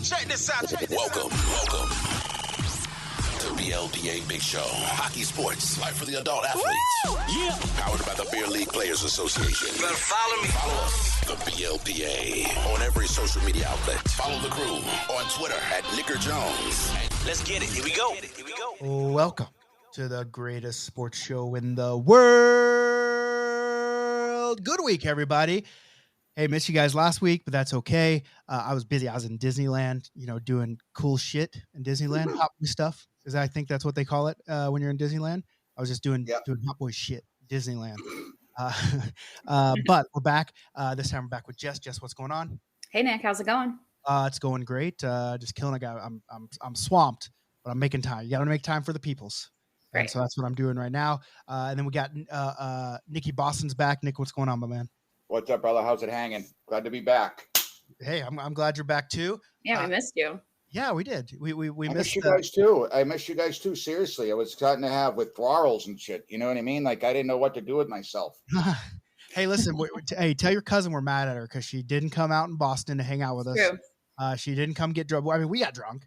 Check this out. Welcome to BLPA Big Show. Hockey sports, life for the adult athletes. Woo! Yeah. Powered by the Beer League Players Association. You better follow me. Follow us, the BLPA, on every social media outlet. Follow the crew on Twitter at Nicker Jones. Let's get it. Here we go. Welcome to the greatest sports show in the world. Good week, everybody. Hey, missed you guys last week, but that's okay. I was busy. I was in Disneyland, doing cool shit in Disneyland, hot boy stuff. Because I think that's what they call it when you're in Disneyland. I was just doing hot boy shit, Disneyland. But we're back. This time we're back with Jess. Jess, what's going on? Hey, Nick, how's it going? It's going great. Just killing a guy. I'm swamped, but I'm making time. You got to make time for the peoples. Right. And so that's what I'm doing right now. And then we got Nicky Boston's back. Nick, what's going on, my man? What's up, brother? How's it hanging? Glad to be back. Hey, I'm glad you're back too. Yeah, we missed you. Yeah, we did. We missed you guys too. I missed you guys too. Seriously, I was starting to have withdrawals and shit. You know what I mean? Like I didn't know what to do with myself. Hey, listen. Hey, tell your cousin we're mad at her because she didn't come out in Boston to hang out with us. True. She didn't come get drunk. I mean, we got drunk.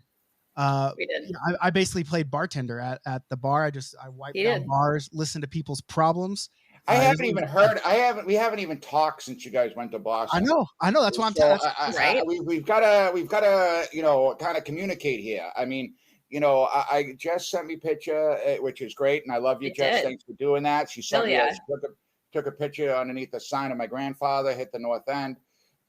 We did. I basically played bartender at the bar. I wiped down bars, listened to people's problems. I haven't even heard. We haven't even talked since you guys went to Boston. I know. That's why I'm telling. Right. We've got to, kind of communicate here. I mean, I Jess sent me a picture, which is great, and I love you, Jess. Thanks for doing that. She sent me. She took a picture underneath the sign of my grandfather, hit the North End.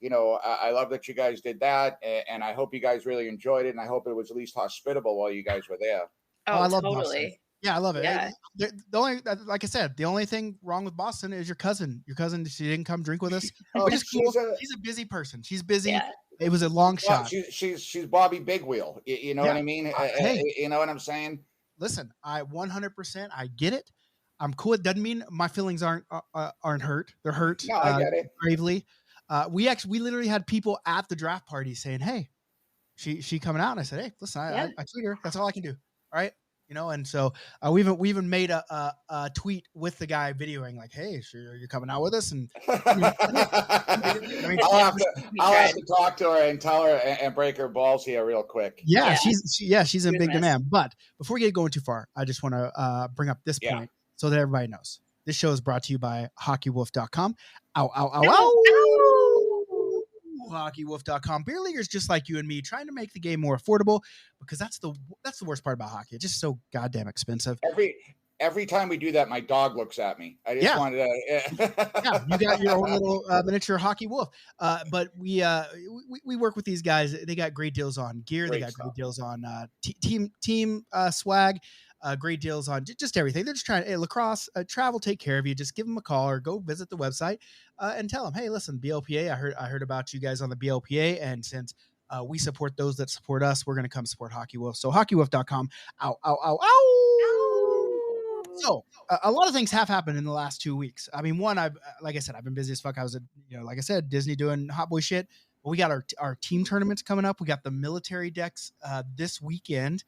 I love that you guys did that, and I hope you guys really enjoyed it, and I hope it was at least hospitable while you guys were there. Oh, I love totally. Boston. Yeah, I love it. Yeah. The only, like I said, the only thing wrong with Boston is your cousin. Your cousin, she didn't come drink with us. Which is cool. She's a busy person. She's busy. Yeah. It was a long shot. She's Bobby Big Wheel. You know what I mean? Hey, you know what I'm saying? Listen, I 100%. I get it. I'm cool. It doesn't mean my feelings aren't hurt. They're hurt. No, I get it. Gravely. We literally had people at the draft party saying, "Hey, she coming out?" And I said, "Hey, listen, I tweet her. That's all I can do. All right." And so we even made a tweet with the guy videoing, like, "Hey, sure, you're coming out with us." And I'll have to talk to her and tell her and break her balls here real quick. Yeah, she's a big demand. But before we get going too far, I just want to bring up this point so that everybody knows. This show is brought to you by HockeyWolf.com. Ow, ow, ow, ow. HockeyWolf.com. Beer leaguers just like you and me trying to make the game more affordable because that's the worst part about hockey. It's just so goddamn expensive. Every time we do that, my dog looks at me. I just wanted to. Yeah, you got your own little miniature hockey wolf. But we work with these guys. They got great deals on gear. They got great deals on team swag. Great deals on just everything. They're just trying to lacrosse, travel, take care of you. Just give them a call or go visit the website and tell them, hey, listen, BLPA, I heard about you guys on the BLPA. And since we support those that support us, we're going to come support Hockey Wolf. So HockeyWolf.com. Ow, ow, ow, ow. So a lot of things have happened in the last 2 weeks. I mean, one, like I said, I've been busy as fuck. I was at, like I said, Disney doing hot boy shit. But we got our team tournaments coming up. We got the military decks this weekend.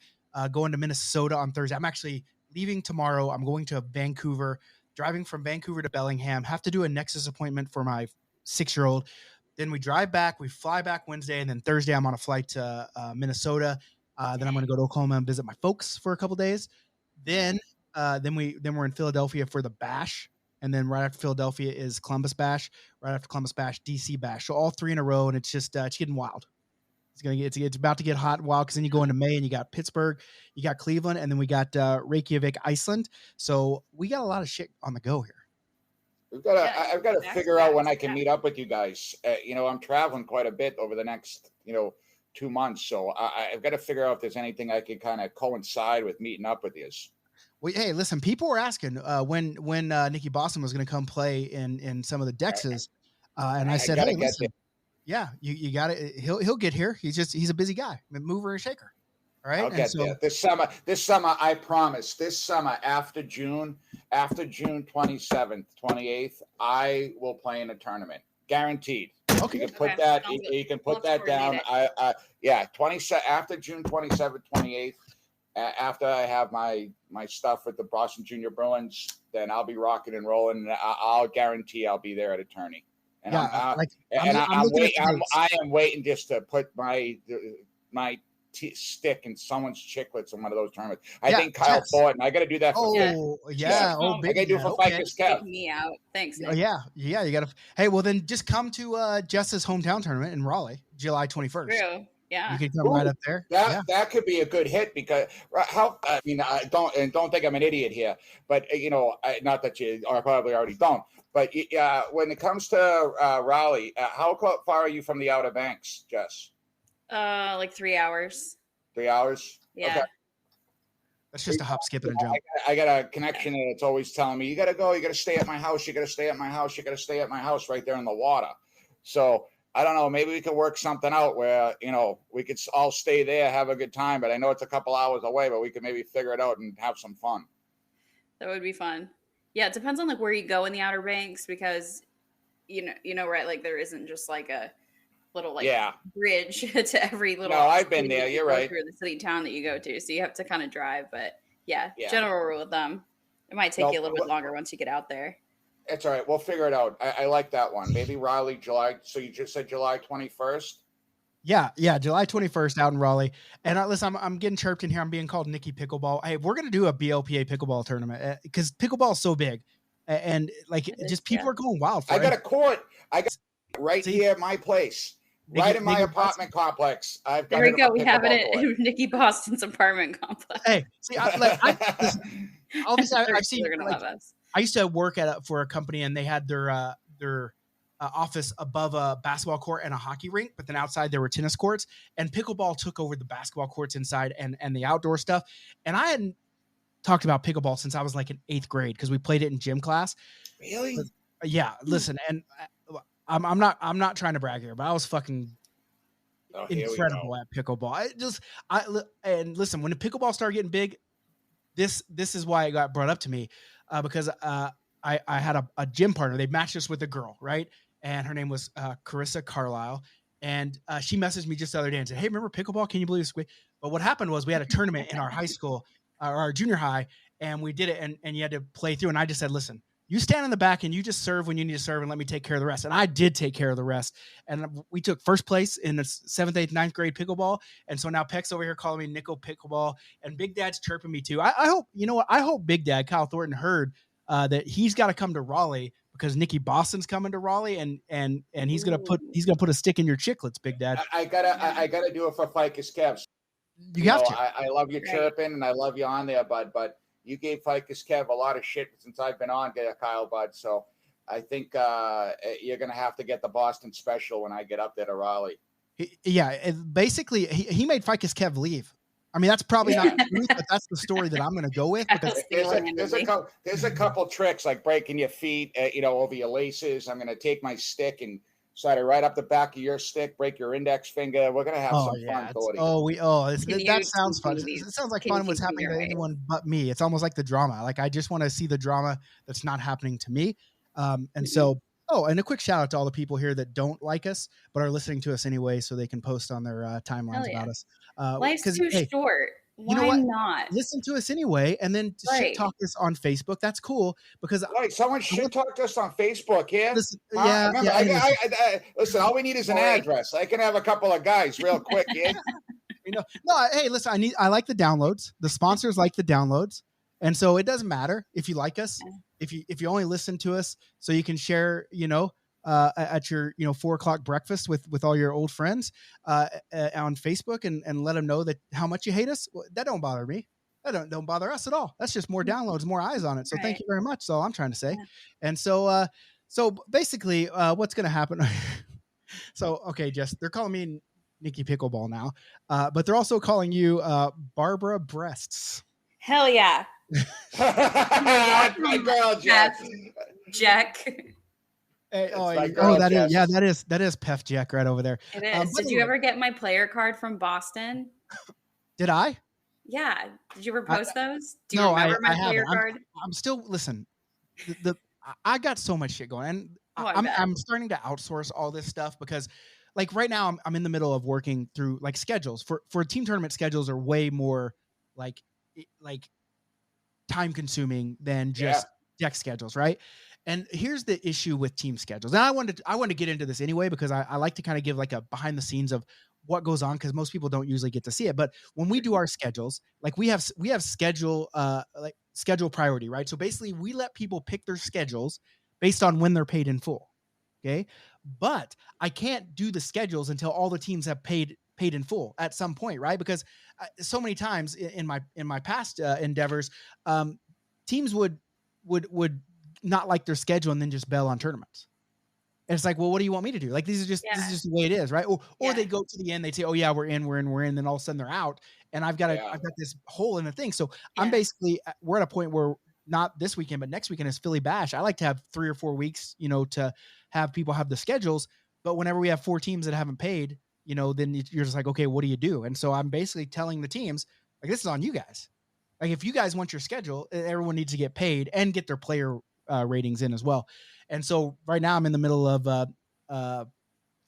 Going to Minnesota on Thursday. I'm actually leaving tomorrow. I'm going to Vancouver, driving from Vancouver to Bellingham. Have to do a Nexus appointment for my 6-year-old. Then we drive back. We fly back Wednesday, and then Thursday I'm on a flight to Minnesota. Then I'm going to go to Oklahoma and visit my folks for a couple days. Then we're in Philadelphia for the Bash, and then right after Philadelphia is Columbus Bash. Right after Columbus Bash, DC Bash. So all 3 in a row, and it's just it's getting wild. It's about to get hot and wild because then you go into May and you got Pittsburgh, you got Cleveland, and then we got Reykjavik, Iceland. So we got a lot of shit on the go here. I've got to figure out when I can meet up with you guys. I'm traveling quite a bit over the next 2 months, so I've got to figure out if there's anything I can kind of coincide with meeting up with you. Well, hey, listen, people were asking when Nicky Boston was going to come play in some of the Dexes, and I said, hey, listen. Yeah, you got it. He'll get here. He's a busy guy, a mover and shaker. All right. I'll get there. This summer, I promise. This summer, after June 27th, 28th, I will play in a tournament, guaranteed. Okay. You can put that. You can put that down. After June 27th, 28th, after I have my stuff with the Boston Junior Bruins, then I'll be rocking and rolling. And I'll guarantee I'll be there at a tourney. And I am waiting just to put my stick in someone's chiclets in one of those tournaments. I think Kyle Thornton. I got to do that. Oh, yeah. I got to do it for Ficus Kev. Take me out. Thanks, Nick. Oh, yeah. You got to. Hey, well, then just come to Jess's hometown tournament in Raleigh, July 21st. True. Yeah. You can come right up there. That could be a good hit because I don't think I'm an idiot here, but not that you probably already don't. But when it comes to Raleigh, how far are you from the Outer Banks, Jess? Like 3 hours. 3 hours? Yeah. Okay. That's just a hop, skip, and a jump. I got a connection and it's always telling me, you got to go, you got to stay at my house, you got to stay at my house, you got to stay at my house right there in the water. So I don't know, maybe we could work something out where, we could all stay there, have a good time, but I know it's a couple hours away, but we could maybe figure it out and have some fun. That would be fun. Yeah, it depends on like where you go in the Outer Banks because, right, like there isn't just like a little bridge to every little. No, I've been there. You're right. Through the city town that you go to, so you have to kind of drive. But yeah, general rule with them, it might take you a little bit longer once you get out there. It's all right. We'll figure it out. I like that one. Maybe Raleigh, July. So you just said July 21st. Yeah, July 21st out in Raleigh. And listen, I'm getting chirped in here. I'm being called Nicky Pickleball. Hey, we're gonna do a BLPA pickleball tournament because pickleball is so big, and like just people are going wild for it. I got a court. I got right here at my place. Right in my apartment complex. There we go. We have it at Nicky Boston's apartment complex. Hey, see, obviously, I've seen. I used to work for a company, and they had their office above a basketball court and a hockey rink, but then outside there were tennis courts. And pickleball took over the basketball courts inside and the outdoor stuff. And I hadn't talked about pickleball since I was like in 8th grade because we played it in gym class. Really? Yeah. Listen, and I'm not trying to brag here, but I was fucking incredible at pickleball. And listen, when the pickleball started getting big, this is why it got brought up to me because I had a gym partner. They matched us with a girl, right? And her name was Carissa Carlisle. And she messaged me just the other day and said, "Hey, remember pickleball? Can you believe this?" But what happened was we had a tournament in our high school, or our junior high, and we did it, and you had to play through. And I just said, "Listen, you stand in the back and you just serve when you need to serve and let me take care of the rest." And I did take care of the rest. And we took first place in the 7th, 8th, 9th grade pickleball. And so now Peck's over here calling me Nickel Pickleball, and Big Dad's chirping me too. I hope, I hope Big Dad, Kyle Thornton, heard that he's got to come to Raleigh because Nicky Boston's coming to Raleigh and he's gonna put a stick in your chiclets, Big Dad. I gotta do it for Ficus Kev. You have to. I love you chirping and I love you on there, bud. But you gave Ficus Kev a lot of shit since I've been on, Kyle, bud. So I think you're gonna have to get the Boston special when I get up there to Raleigh. Basically, he made Ficus Kev leave. I mean, that's probably not the truth, but that's the story that I'm going to go with. Because there's a couple tricks like breaking your feet, over your laces. I'm going to take my stick and slide it right up the back of your stick, break your index finger. We're going to have some fun, Cody. That sounds fun. It sounds like fun was happening to anyone but me. It's almost like the drama. Like I just want to see the drama that's not happening to me. So. Oh, and a quick shout out to all the people here that don't like us, but are listening to us anyway, so they can post on their timelines about us. Life's too short. Why not? Listen to us anyway, and then shit talk us on Facebook. That's cool because someone shit talked us on Facebook. Yeah, listen, listen. All we need is an address. I can have a couple of guys real quick. Yeah. Hey, listen. I like the downloads. The sponsors like the downloads. And so it doesn't matter if you like us, if you only listen to us so you can share, at your, 4:00 breakfast with all your old friends on Facebook and let them know that how much you hate us. Well, that don't bother me. That don't bother us at all. That's just more downloads, more eyes on it. So thank you very much. That's all I'm trying to say. Yeah. And so basically what's going to happen. So, okay, Jess, they're calling me Nicky Pickleball now, but they're also calling you Barbara Breasts. Hell yeah. My girl, Jack. Hey, that is Pef Jack right over there. It is. Did you ever get my player card from Boston? Did I? Yeah. Did you ever post those? Do you remember my player card? I'm still listen. I got so much shit going, and I'm starting to outsource all this stuff because, like, right now I'm in the middle of working through like schedules for team tournament. Schedules are way more like time consuming than just deck schedules, right? And here's the issue with team schedules. And I wanted to get into this anyway because I like to kind of give like a behind the scenes of what goes on, because most people don't usually get to see it. But when we do our schedules, like we have schedule priority, right? So basically we let people pick their schedules based on when they're paid in full. Okay. But I can't do the schedules until all the teams have paid in full at some point, right? Because so many times in my past endeavors, teams would not like their schedule and then just bail on tournaments. And it's like, well, what do you want me to do? Like, this is just the way it is, right? Or they go to the end, they say, oh yeah, we're in. Then all of a sudden they're out, and I've got this hole in the thing. So I'm basically, we're at a point where not this weekend, but next weekend is Philly Bash. I like to have 3 or 4 weeks, to have people have the schedules. But whenever we have 4 teams that haven't paid, then you're just like, okay, what do you do? And so I'm basically telling the teams, like, this is on you guys. Like, if you guys want your schedule, everyone needs to get paid and get their player ratings in as well. And so right now I'm in the middle of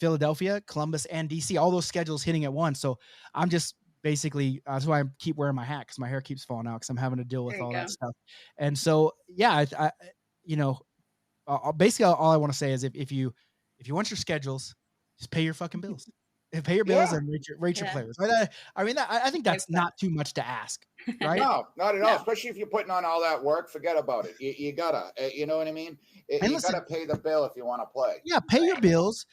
Philadelphia, Columbus, and DC, all those schedules hitting at once. So I'm just basically, that's why I keep wearing my hat, because my hair keeps falling out because I'm having to deal with all that stuff. And so, basically all I want to say is if you want your schedules, just pay your fucking bills. Pay your bills and rate your players. Right? I think that's not too much to ask, right? No, not at all. Especially if you're putting on all that work, forget about it. You gotta, you know what I mean? You gotta pay the bill if you want to play. Yeah, pay your bills.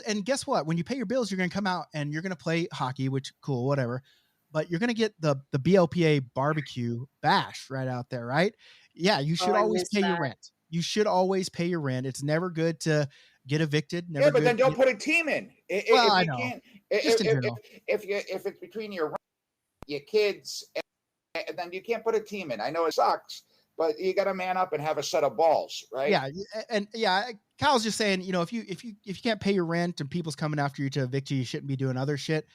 And guess what? When you pay your bills, you're going to come out and you're going to play hockey, which cool, whatever. But you're going to get the BLPA barbecue bash right out there, right? Yeah, you should always pay your rent. You should always pay your rent. It's never good to get evicted. But then don't put a team in. I know. If it's between your kids, and then you can't put a team in. I know it sucks, but you got to man up and have a set of balls, right? Yeah, and Kyle's just saying, if you can't pay your rent and people's coming after you to evict you, you shouldn't be doing other shit.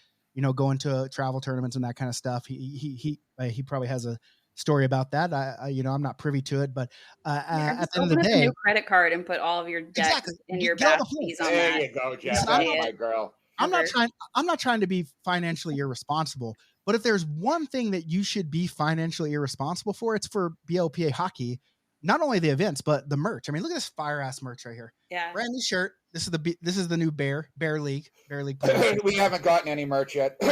Going to travel tournaments and that kind of stuff. He probably has a story about that. I'm not privy to it, but at the end of the day, a new credit card and put all of your debts and your back fees on there that. You go, Jeff. My girl. I'm not trying to be financially irresponsible, but if there's one thing that you should be financially irresponsible for, it's for BLPA hockey. Not only the events, but the merch. I mean, look at this fire ass merch right here. Yeah. Brand new shirt. This is the new Bear League. We haven't gotten any merch yet. We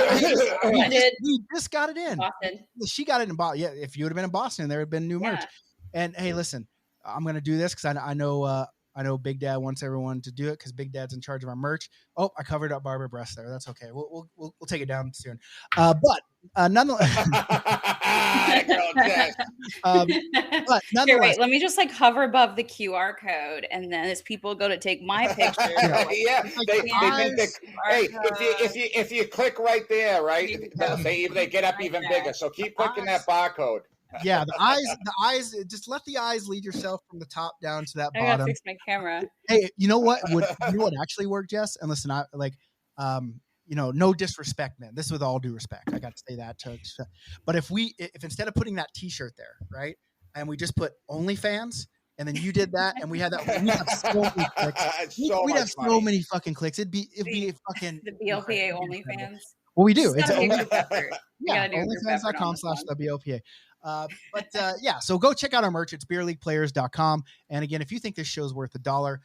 just got it in. Boston. She got it in Boston. Yeah, if you would have been in Boston, there would have been new merch. And hey, listen, I'm gonna do this because I know Big Dad wants everyone to do it because Big Dad's in charge of our merch. Oh, I covered up Barbara Breast there. That's okay. We'll take it down soon. But nonetheless. But nonetheless. Here, wait, let me just hover above the QR code, and then as people go to take my picture, if you click right there, right, they get up even bigger. So keep clicking that barcode. Yeah, the eyes. Just let the eyes lead yourself from the top down to that bottom. I gotta fix my camera. Hey, you know what? Would actually work, Jess? And listen, no disrespect, man. This is with all due respect. I got to say that. But if instead of putting that T-shirt there, right, and we just put OnlyFans, and then you did that, and we had that, we'd have so many clicks. We'd have so many fucking clicks. It'd be fucking the BLPA OnlyFans. Well, we do. It's OnlyFans.com/the BLPA. So go check out our merch. It's beerleagueplayers.com. And again, if you think this show's worth $1,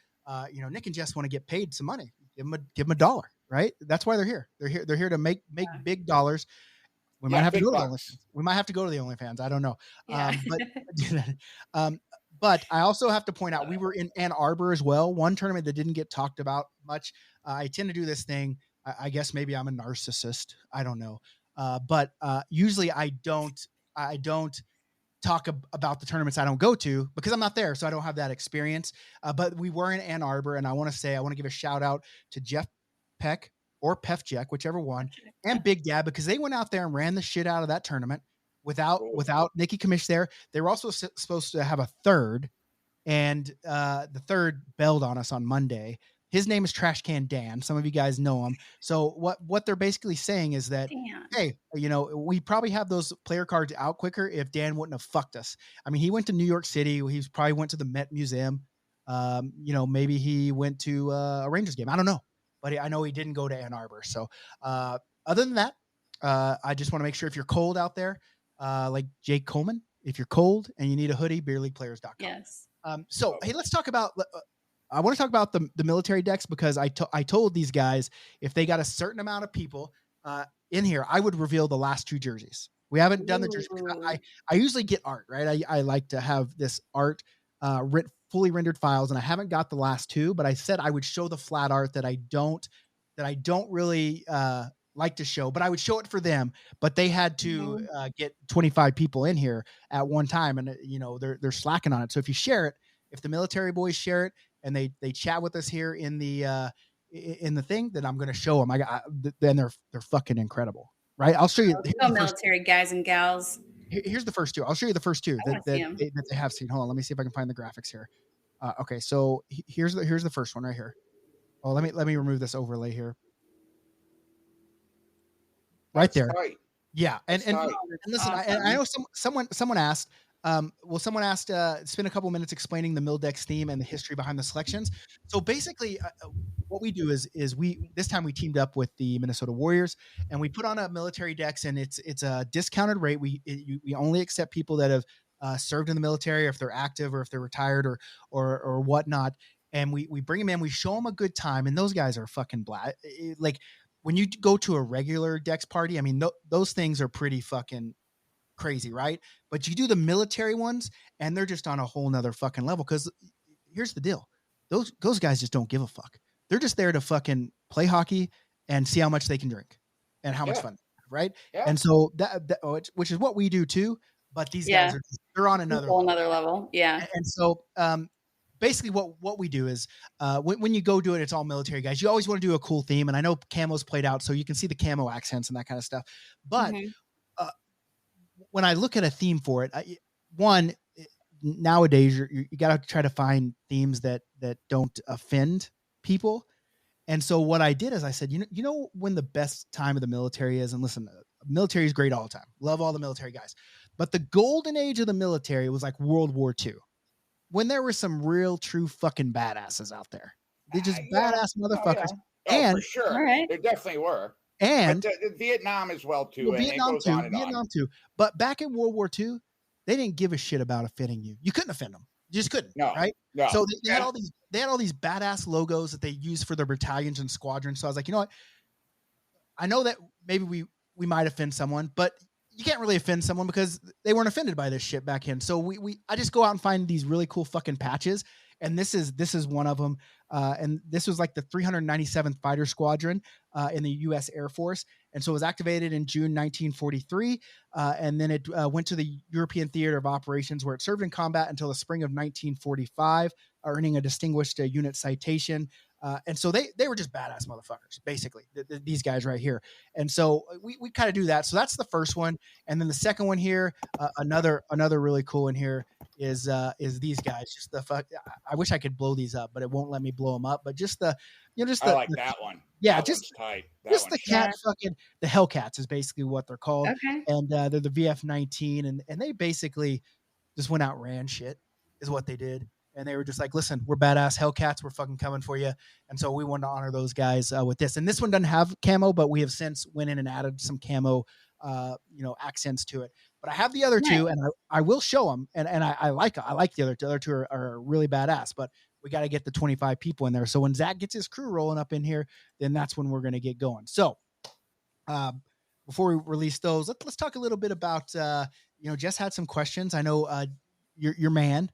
Nick and Jess want to get paid some money. Give them $1, right? That's why they're here. They're here to make big dollars. We might have to go to the OnlyFans. We might have to go to the OnlyFans. I don't know. But I also have to point out, we were in Ann Arbor as well. One tournament that didn't get talked about much. I tend to do this thing. I guess maybe I'm a narcissist. I don't know. But usually I don't talk about the tournaments I don't go to because I'm not there. So I don't have that experience. But we were in Ann Arbor, and I want to give a shout out to Jeff Peck or Pefjek, whichever one, and Big Dad, because they went out there and ran the shit out of that tournament without Nikki Kamish there. They were also supposed to have a third, and the third bailed on us on Monday. His name is Trash Can Dan. Some of you guys know him. So what they're basically saying is that, hey, we probably have those player cards out quicker if Dan wouldn't have fucked us. I mean, he went to New York City. He probably went to the Met Museum. Maybe he went to a Rangers game. I don't know. But I know he didn't go to Ann Arbor. So other than that, I just want to make sure if you're cold out there, like Jake Coleman, if you're cold and you need a hoodie, beerleagueplayers.com. Yes. Hey, let's talk about I want to talk about the military decks because I told these guys if they got a certain amount of people in here, I would reveal the last 2 jerseys. We haven't done the jersey. I usually get art, right? I like to have this art fully rendered files, and I haven't got the last 2, but I said I would show the flat art that I don't really like to show, but I would show it for them. But they had to get 25 people in here at one time, and they're slacking on it. So if you share it, if the military boys share it and they chat with us here in the thing, then I'm going to show them. Then they're fucking incredible, right? I'll show you. Military guys and gals. Here's the first 2. I'll show you the first 2 that they have seen. Hold on, let me see if I can find the graphics here. Okay, so here's the first one right here. Oh, let me remove this overlay here. Right there. Right. Yeah. And listen, awesome. I know someone asked, someone asked, spend a couple minutes explaining the Mildex theme and the history behind the selections. So basically what we do is this time we teamed up with the Minnesota Warriors and we put on a military decks, and it's a discounted rate. We only accept people that have served in the military, or if they're active or if they're retired or whatnot. And we bring them in, we show them a good time. And those guys are fucking black. Like, when you go to a regular Dex party, I mean, those things are pretty fucking crazy, right? But you do the military ones, and they're just on a whole nother fucking level. Because here's the deal: those guys just don't give a fuck. They're just there to fucking play hockey and see how much they can drink and how much fun, right? Yeah. And so which is what we do too. But these guys they're on another level. Yeah. And so basically what we do is when you go do it, it's all military guys. You always want to do a cool theme. And I know camo's played out, so you can see the camo accents and that kind of stuff. But when I look at a theme for it, nowadays you got to try to find themes that don't offend people. And so what I did is I said, you know when the best time of the military is, and listen, military is great all the time. Love all the military guys. But the golden age of the military was like World War II. When there were some real true fucking badasses out there. They're just badass motherfuckers. Oh, and for sure. All right. There definitely were. And Vietnam as well too. Well, Vietnam too. But back in World War II, they didn't give a shit about offending you. You couldn't offend them. You just couldn't. No. Right? No. So they had all these badass logos that they used for their battalions and squadrons. So I was like, you know what? I know that maybe we might offend someone, but you can't really offend someone because they weren't offended by this shit back in. So I just go out and find these really cool fucking patches. And this is one of them. And this was like the 397th Fighter Squadron in the U.S. Air Force. And so it was activated in June 1943. And then it went to the European Theater of Operations, where it served in combat until the spring of 1945, earning a distinguished unit citation. And so they were just badass motherfuckers, basically, these guys right here. And so we kind of do that. So that's the first one. And then the second one here, another really cool one here is these guys. Just the fuck. I wish I could blow these up, but it won't let me blow them up. But just I like that one. Yeah, that just tight. Just the cat fucking the Hellcats is basically what they're called. Okay. And they're the VF-19, and they basically just went out and ran shit is what they did. And they were just like, listen, we're badass Hellcats. We're fucking coming for you. And so we wanted to honor those guys with this. And this one doesn't have camo, but we have since went in and added some camo, accents to it. But I have the other two, and I will show them. And I like the other two. The other two are really badass. But we got to get the 25 people in there. So when Zach gets his crew rolling up in here, then that's when we're going to get going. So before we release those, let's talk a little bit about, Jess had some questions. I know your man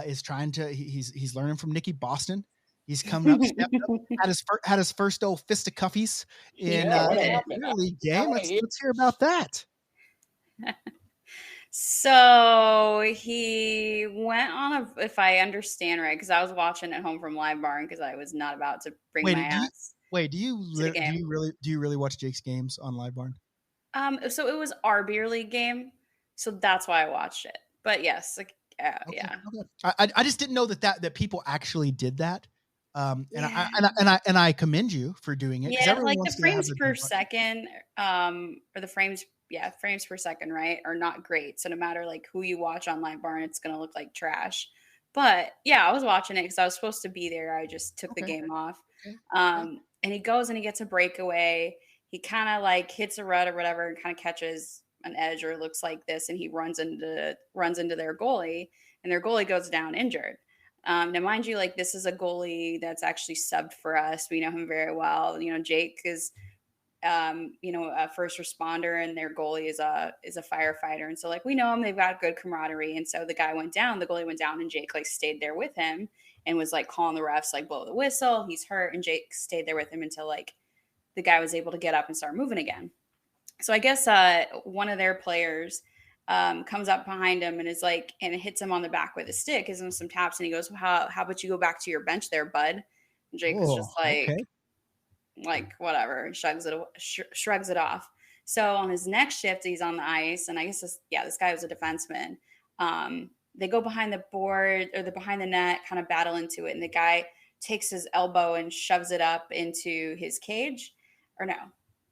is trying to, he's learning from Nikki Boston. He's coming up, stepped up, had his first old fisticuffies in the league game. Let's hear about that. So he went on if I understand right, because I was watching at home from Live Barn because I was not about to bring my ass. Do you really watch Jake's games on Live Barn? So it was our beer league game, so that's why I watched it. But yes, yeah. Okay. I just didn't know that people actually did that. And I commend you for doing it. Yeah, like the frames per second, or the frames per second, right, are not great. So no matter like who you watch on Live Barn, it's gonna look like trash. But yeah, I was watching it because I was supposed to be there. I just took the game off. And he goes and he gets a breakaway. He kind of like hits a rut or whatever and kind of catches an edge or looks like this, and he runs into their goalie, and their goalie goes down injured. Now, mind you, like this is a goalie that's actually subbed for us. We know him very well. Jake is, a first responder, and their goalie is a firefighter, and so like we know him. They've got good camaraderie, and so the goalie went down, and Jake like stayed there with him and was like calling the refs like blow the whistle. He's hurt, and Jake stayed there with him until like the guy was able to get up and start moving again. So I guess one of their players comes up behind him and is like, and it hits him on the back with a stick, gives him some taps, and he goes, how about you go back to your bench there, bud? And Jake was just like, okay. Like whatever, shrugs it off. So on his next shift, he's on the ice, and I guess this guy was a defenseman. They go behind the board, or they're behind the net, kind of battle into it, and the guy takes his elbow and shoves it up into his cage, or no,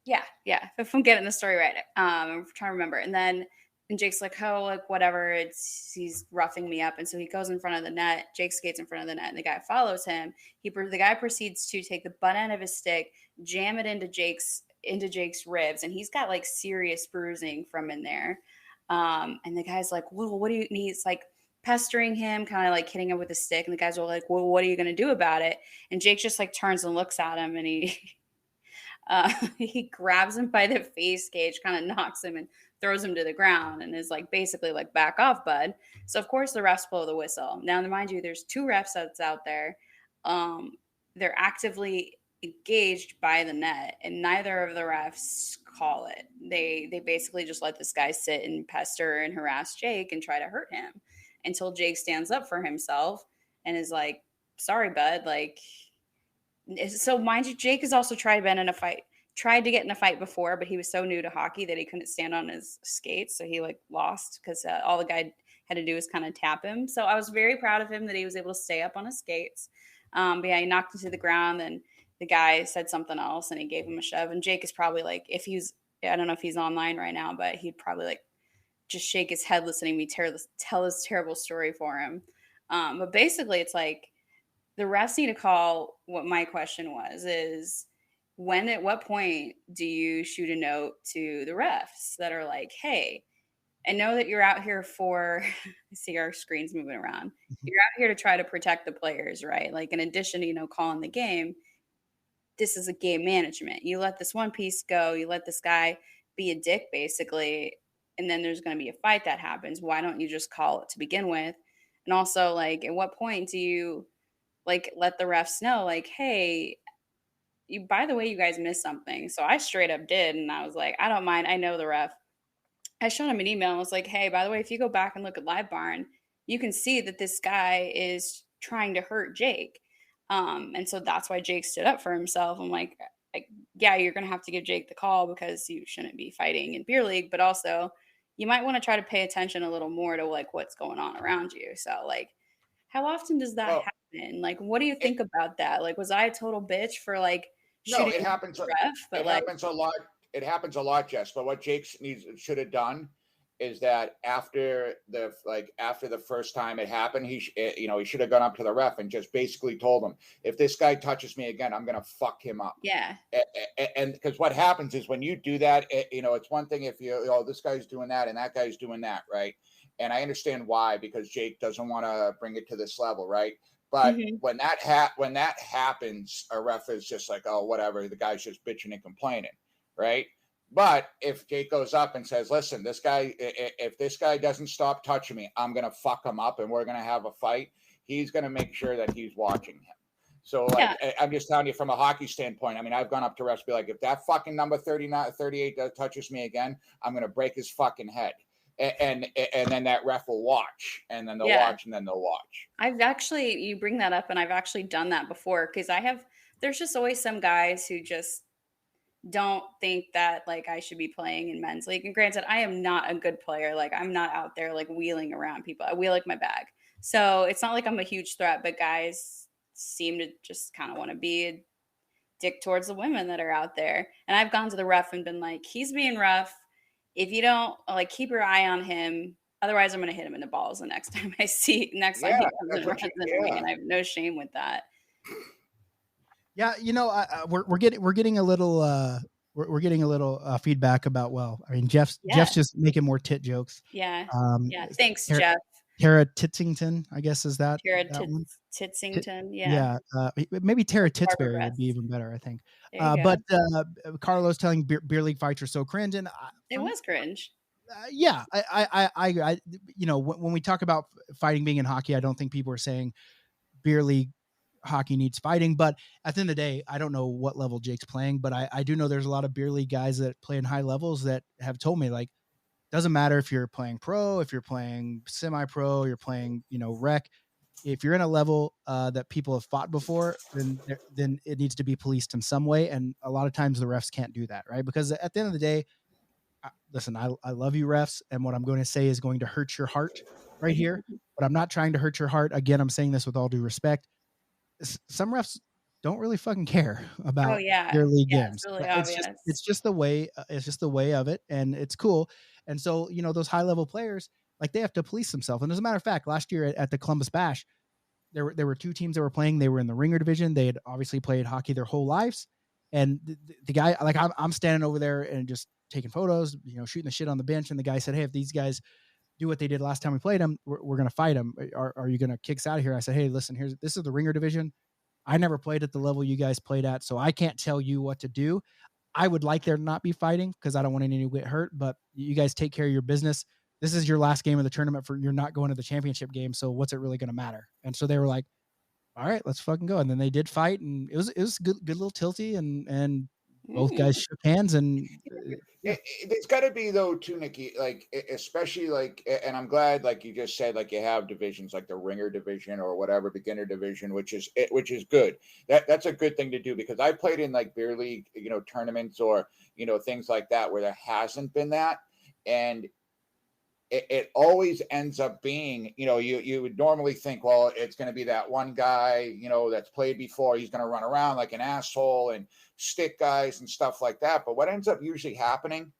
yeah. If I'm getting the story right, I'm trying to remember. And Jake's like, oh, like whatever, he's roughing me up. And so he goes in front of the net. Jake skates in front of the net, and the guy follows him. The guy proceeds to take the butt end of his stick, jam it into Jake's ribs, and he's got like serious bruising from in there. And the guy's like, well, what do you need? He's like pestering him, kind of like hitting him with a stick. And the guys are like, well, what are you going to do about it? And Jake just like turns and looks at him, and he grabs him by the face cage, kind of knocks him and throws him to the ground, and is like basically like, back off, bud. So of course the refs blow the whistle. Now, mind you, there's 2 refs that's out there. They're actively engaged by the net, and neither of the refs call it. They basically just let this guy sit and pester and harass Jake and try to hurt him until Jake stands up for himself and is like, sorry, bud. Like, so mind you, Jake has also tried to get in a fight before, but he was so new to hockey that he couldn't stand on his skates. So he like lost because all the guy had to do was kind of tap him. So I was very proud of him that he was able to stay up on his skates. But yeah, he knocked him to the ground, and the guy said something else, and he gave him a shove. And Jake is probably like, I don't know if he's online right now, but he'd probably like just shake his head listening to me tell this terrible story for him. But basically it's like the refs need to call. What my question is, at what point do you shoot a note to the refs that are like, hey, I know that you're out here for, I see our screens moving around. You're out here to try to protect the players, right? Like in addition to, calling the game, this is a game management. You let this one piece go, you let this guy be a dick basically, and then there's going to be a fight that happens. Why don't you just call it to begin with? And also like, at what point do you like let the refs know like, hey, by the way, you guys missed something. So I straight up did. And I was like, I don't mind. I know the ref. I showed him an email and was like, hey, by the way, if you go back and look at Live Barn, you can see that this guy is trying to hurt Jake. And so that's why Jake stood up for himself. I'm like, yeah, you're going to have to give Jake the call because you shouldn't be fighting in beer league, but also you might want to try to pay attention a little more to like what's going on around you. So like, how often does that happen? Like, what do you think about that? Like, was I a total bitch for like, no, it happens. Happens a lot. It happens a lot, Jess. But what Jake should have done is that after the first time it happened, he should have gone up to the ref and just basically told him, if this guy touches me again, I'm gonna fuck him up. Yeah. And because what happens is when you do that, it's one thing if this guy's doing that and that guy's doing that, right? And I understand why, because Jake doesn't want to bring it to this level, right? But when that happens, a ref is just like, oh, whatever. The guy's just bitching and complaining, right? But if Jake goes up and says, listen, if this guy doesn't stop touching me, I'm going to fuck him up and we're going to have a fight. He's going to make sure that he's watching him. So I'm just telling you from a hockey standpoint, I mean, I've gone up to refs, be like, if that fucking number 38 touches me again, I'm going to break his fucking head. And then that ref will watch, and then they'll watch, and then they'll watch. You bring that up, and I've actually done that before, because there's just always some guys who just don't think that like I should be playing in men's league. And granted, I am not a good player. Like I'm not out there like wheeling around people. I wheel like my bag. So it's not like I'm a huge threat, but guys seem to just kind of want to be a dick towards the women that are out there. And I've gone to the ref and been like, he's being rough. If you don't like keep your eye on him, otherwise I'm going to hit him in the balls the next time he comes in the ring, and I have no shame with that. Yeah, we're getting a little feedback about. Well, I mean, Jeff's just making more tit jokes. Yeah, thanks, Jeff. Tara Titsington, I guess, is that Tara one? Titsington, yeah. Maybe Tara Barbara Titsbury Breath. would be even better, I think. There you But go. Carlos telling beer league fights are so cringe, and It was cringe. yeah, I you know, when we talk about fighting being in hockey, I don't think people are saying beer league hockey needs fighting, but at the end of the day, I don't know what level Jake's playing, but I do know there's a lot of beer league guys that play in high levels that have told me, like, doesn't matter if you're playing pro, if you're playing semi-pro, you're playing, you know, rec. If you're in a level that people have fought before, then it needs to be policed in some way. And a lot of times the refs can't do that, right? Because at the end of the day, listen, I love you, refs, and what I'm going to say is going to hurt your heart right here, but I'm not trying to hurt your heart. Again, I'm saying this with all due respect. Some refs don't really fucking care about your league games. It's really obvious. It's just the way. It's just the way of it, and it's cool. And so, you know, those high level players, like, they have to police themselves. And as a matter of fact, last year at the Columbus Bash, there were two teams that were playing. They were in the ringer division. They had obviously played hockey their whole lives. And the guy, like, I'm standing over there and just taking photos, you know, shooting the shit on the bench. And the guy said, "Hey, if these guys do what they did last time we played them, we're going to fight them. Are you going to kick us out of here?" I said, "Hey, listen, this is the ringer division. I never played at the level you guys played at, so I can't tell you what to do. I would like there not be fighting because I don't want anyone to get hurt, but you guys take care of your business. This is your last game of the tournament you're not going to the championship game. So what's it really going to matter?" And so they were like, "All right, let's fucking go." And then they did fight, and it was good little tilty, and both guys shook hands. And there's got to be, though, too, Nikki, like, especially, like, and I'm glad, like you just said, like, you have divisions like the ringer division or whatever, beginner division, which is good. That's a good thing to do, because I played in, like, beer league, you know, tournaments or, you know, things like that where there hasn't been that. And it always ends up being, you know, you would normally think, well, it's going to be that one guy, you know, that's played before. He's going to run around like an asshole and stick guys and stuff like that. But what ends up usually happening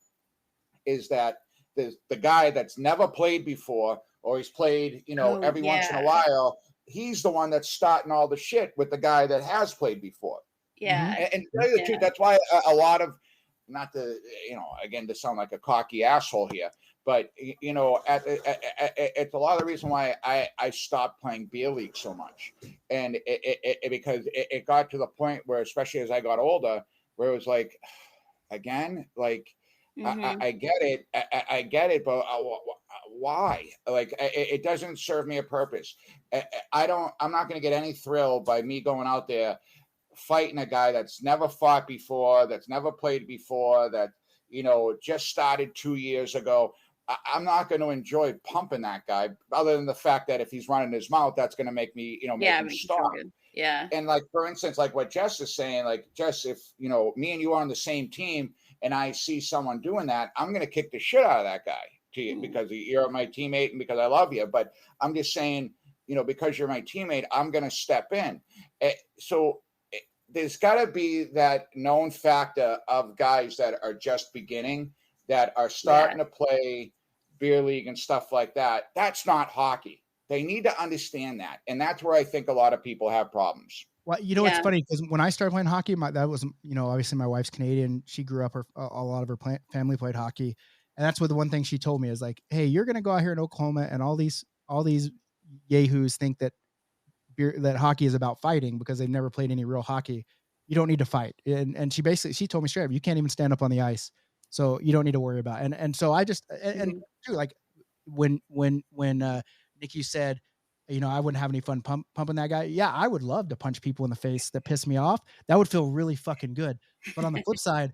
is that the guy that's never played before, or he's played, you know, every once in a while, he's the one that's starting all the shit with the guy that has played before. Yeah. And to tell you the truth, that's why a lot of, not to, you know, again, to sound like a cocky asshole here, but, you know, it's a lot of the reason why I stopped playing beer league so much. And because it got to the point where, especially as I got older, where it was like, again, like, I get it. I get it, but why? Like, it doesn't serve me a purpose. I'm not going to get any thrill by me going out there fighting a guy that's never fought before, that's never played before, that, you know, just started 2 years ago. I'm not going to enjoy pumping that guy, other than the fact that if he's running his mouth, that's going to make me, you know, make him stop. Yeah. And, like, for instance, like what Jess is saying, like, Jess, if, you know, me and you are on the same team and I see someone doing that, I'm going to kick the shit out of that guy to you because you're my teammate and because I love you. But I'm just saying, you know, because you're my teammate, I'm going to step in. So there's got to be that known factor of guys that are just beginning, that are starting to play beer league and stuff like that. That's not hockey. They need to understand that. And that's where I think a lot of people have problems. Well, you know, it's funny because when I started playing hockey, that was, you know, obviously my wife's Canadian. She grew up, a lot of her family played hockey. And that's what the one thing she told me is like, "Hey, you're going to go out here in Oklahoma and all these yahoos think that hockey is about fighting because they've never played any real hockey. You don't need to fight." And she told me straight up, "You can't even stand up on the ice. So you don't need to worry about it." And so I just, and too, like when Nikki said, you know, I wouldn't have any fun pumping that guy. Yeah, I would love to punch people in the face that piss me off. That would feel really fucking good. But on the flip side,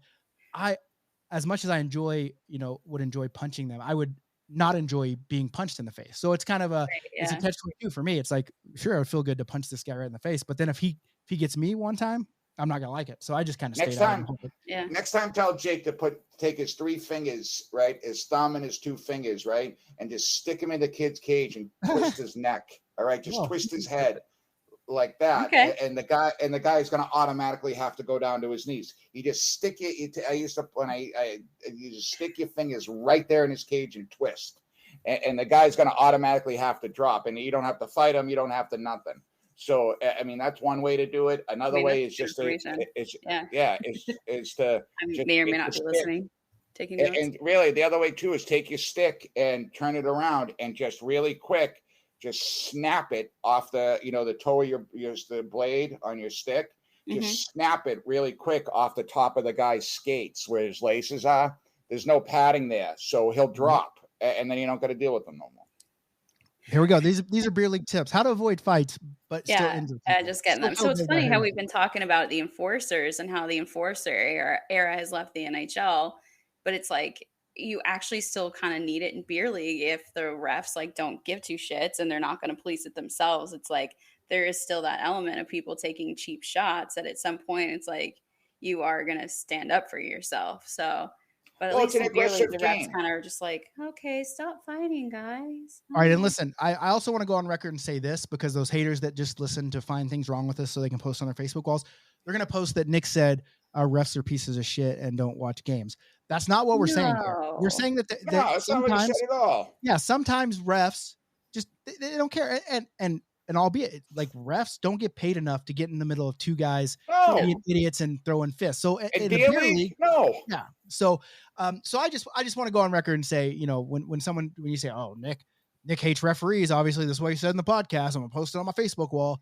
as much as I would enjoy punching them, I would not enjoy being punched in the face. So it's kind of it's a catch-22 for me. It's like, sure, it would feel good to punch this guy right in the face, but then if he gets me one time, I'm not gonna like it. So I just kind of stayed out. Next time, tell Jake to take his 3 fingers, right, his thumb and his 2 fingers, right, and just stick him in the kid's cage and twist his neck. All right, just twist his head like that, and the guy is gonna automatically have to go down to his knees. You just stick it. You just stick your fingers right there in his cage and twist, and the guy's gonna automatically have to drop, and you don't have to fight him. You don't have to nothing. So, I mean, that's one way to do it. Another way is just to, I may or may not be listening, taking notes. And really, the other way too is take your stick and turn it around and just really quick just snap it off the, the toe of the blade on your stick. Just snap it really quick off the top of the guy's skates where his laces are. There's no padding there, so he'll drop, and then you don't got to deal with them no more. Here we go. These are beer league tips: how to avoid fights, but still injure people. Just getting them. So it's funny how we've been talking about the enforcers and how the enforcer era has left the NHL, but it's like you actually still kind of need it in beer league if the refs like don't give two shits and they're not going to police it themselves. It's like there is still that element of people taking cheap shots that at some point it's like you are going to stand up for yourself. So. But at least in beer league, the refs kind of are just like, okay, stop fighting, guys. All right, and listen, I also want to go on record and say this because those haters that just listen to find things wrong with us so they can post on their Facebook walls, they're going to post that Nick said our refs are pieces of shit and don't watch games. That's not what we're saying here. We're saying that, that's not what you said at all. Yeah, sometimes refs just they don't care, and albeit like refs don't get paid enough to get in the middle of two guys being idiots and throwing fists. So in the beer league, yeah. So I just want to go on record and say, when you say, oh, Nick hates referees, obviously this is what he said in the podcast, I'm gonna post it on my Facebook wall.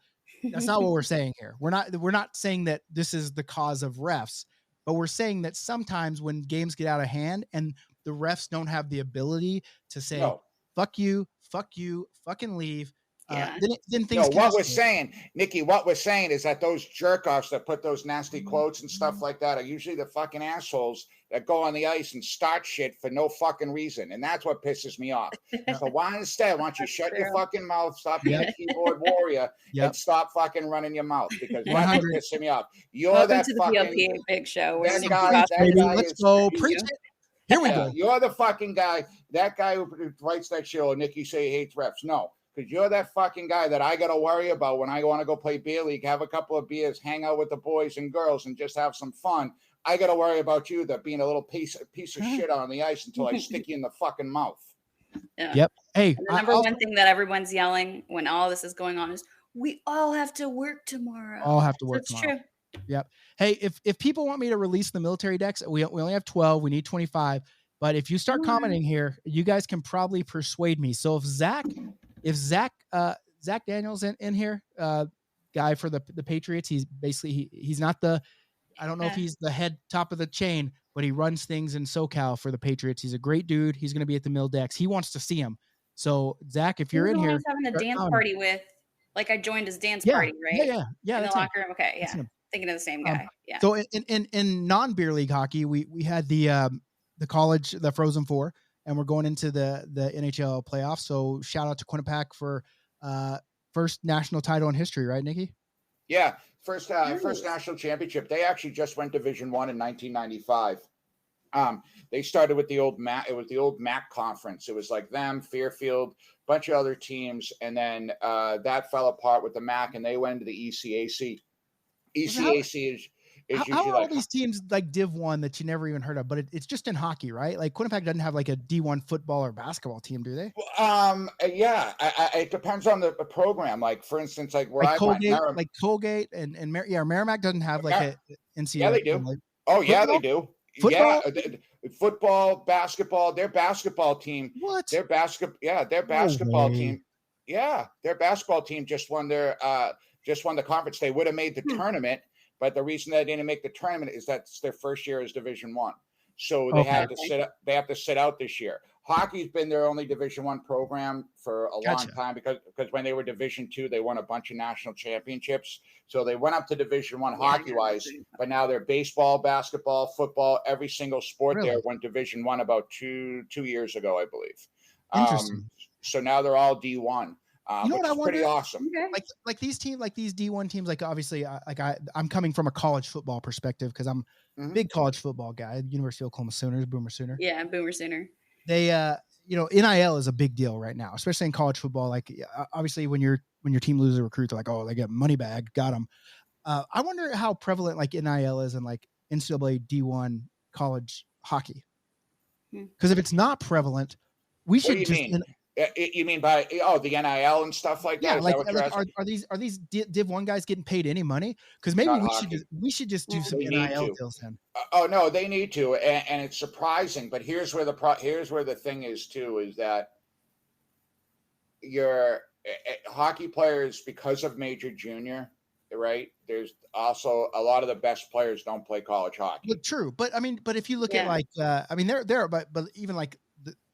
That's not what we're saying here. We're not saying that this is the cause of refs, but we're saying that sometimes when games get out of hand and the refs don't have the ability to say, fuck you, fucking leave. Then things. What we're saying, Nikki, is that those jerk offs that put those nasty quotes and stuff like that are usually the fucking assholes that go on the ice and start shit for no fucking reason, and that's what pisses me off. So why don't you shut your fucking mouth, stop being a keyboard warrior, and stop fucking running your mouth, because that's what pisses me off. You're that fucking PLPA Big Show. Let's go preach it. Here we go. You're the fucking guy. That guy who writes that show. Nikki say he hates refs. No. Because you're that fucking guy that I got to worry about when I want to go play beer league, have a couple of beers, hang out with the boys and girls, and just have some fun. I got to worry about you that being a little piece of shit on the ice until I stick you in the fucking mouth. Yeah. Yep. Hey, and the number one thing that everyone's yelling when all this is going on is, we all have to work tomorrow. All have to work tomorrow. True. Yep. Hey, if people want me to release the military decks, we only have 12. We need 25. But if you start commenting here, you guys can probably persuade me. So if Zach Daniels in here, guy for the Patriots, he's basically he's not I don't know if he's the head top of the chain, but he runs things in SoCal for the Patriots. He's a great dude. He's going to be at the Mill Decks. He wants to see him. So Zach, if you're in here, having a dance party with, like I joined his dance party, right? Yeah. In the locker room. Okay, yeah. Thinking of the same guy. Yeah. So in non-beer league hockey, we had the college, the Frozen Four, and we're going into the NHL playoffs. So shout out to Quinnipiac for first national title in history, right, Nikki? Yeah, first national championship. They actually just went Division I in 1995. They started with the old MAC. It was the old MAC conference. It was like them, Fairfield, bunch of other teams, and then that fell apart with the MAC, and they went to the ECAC. ECAC is how are all these teams like Div 1 that you never even heard of? But it's just in hockey, right? Like Quinnipiac doesn't have like a D1 football or basketball team, do they? Yeah, it depends on the program. Like for instance, like where Colgate and Merrimack doesn't have like a NCAA. Yeah, they do. They do. Football? Yeah, football, basketball. Their basketball team. What? Their basketball team. Yeah, their basketball team just won the conference. They would have made the tournament. But the reason they didn't make the tournament is that's their first year as Division I. So they have to sit. They have to sit out this year. Hockey's been their only Division I program for a long time because when they were Division II, they won a bunch of national championships. So they went up to Division I hockey-wise, but now they're baseball, basketball, football, every single sport there went Division I about two years ago, I believe. Interesting. So now they're all D1. You know what I wonder? Pretty awesome. Okay. Like these teams, like these D1 teams, like obviously, I'm coming from a college football perspective because I'm a big college football guy. University of Oklahoma Sooners, Boomer Sooner. Yeah, Boomer Sooner. They, NIL is a big deal right now, especially in college football. Like obviously, when your team loses a recruit, they're like, oh, they get money bag, got them. I wonder how prevalent like NIL is in like NCAA D1 college hockey. Because if it's not prevalent, we should just. You mean by the NIL and stuff like that? Are these Div 1 guys getting paid any money? Because maybe we should just do some NIL deals then. Oh no, they need to, and it's surprising. But here's where the thing is too: is that hockey players, because of major junior, right? There's also a lot of the best players don't play college hockey. But true. But I mean, but if you look at like, I mean, but even like,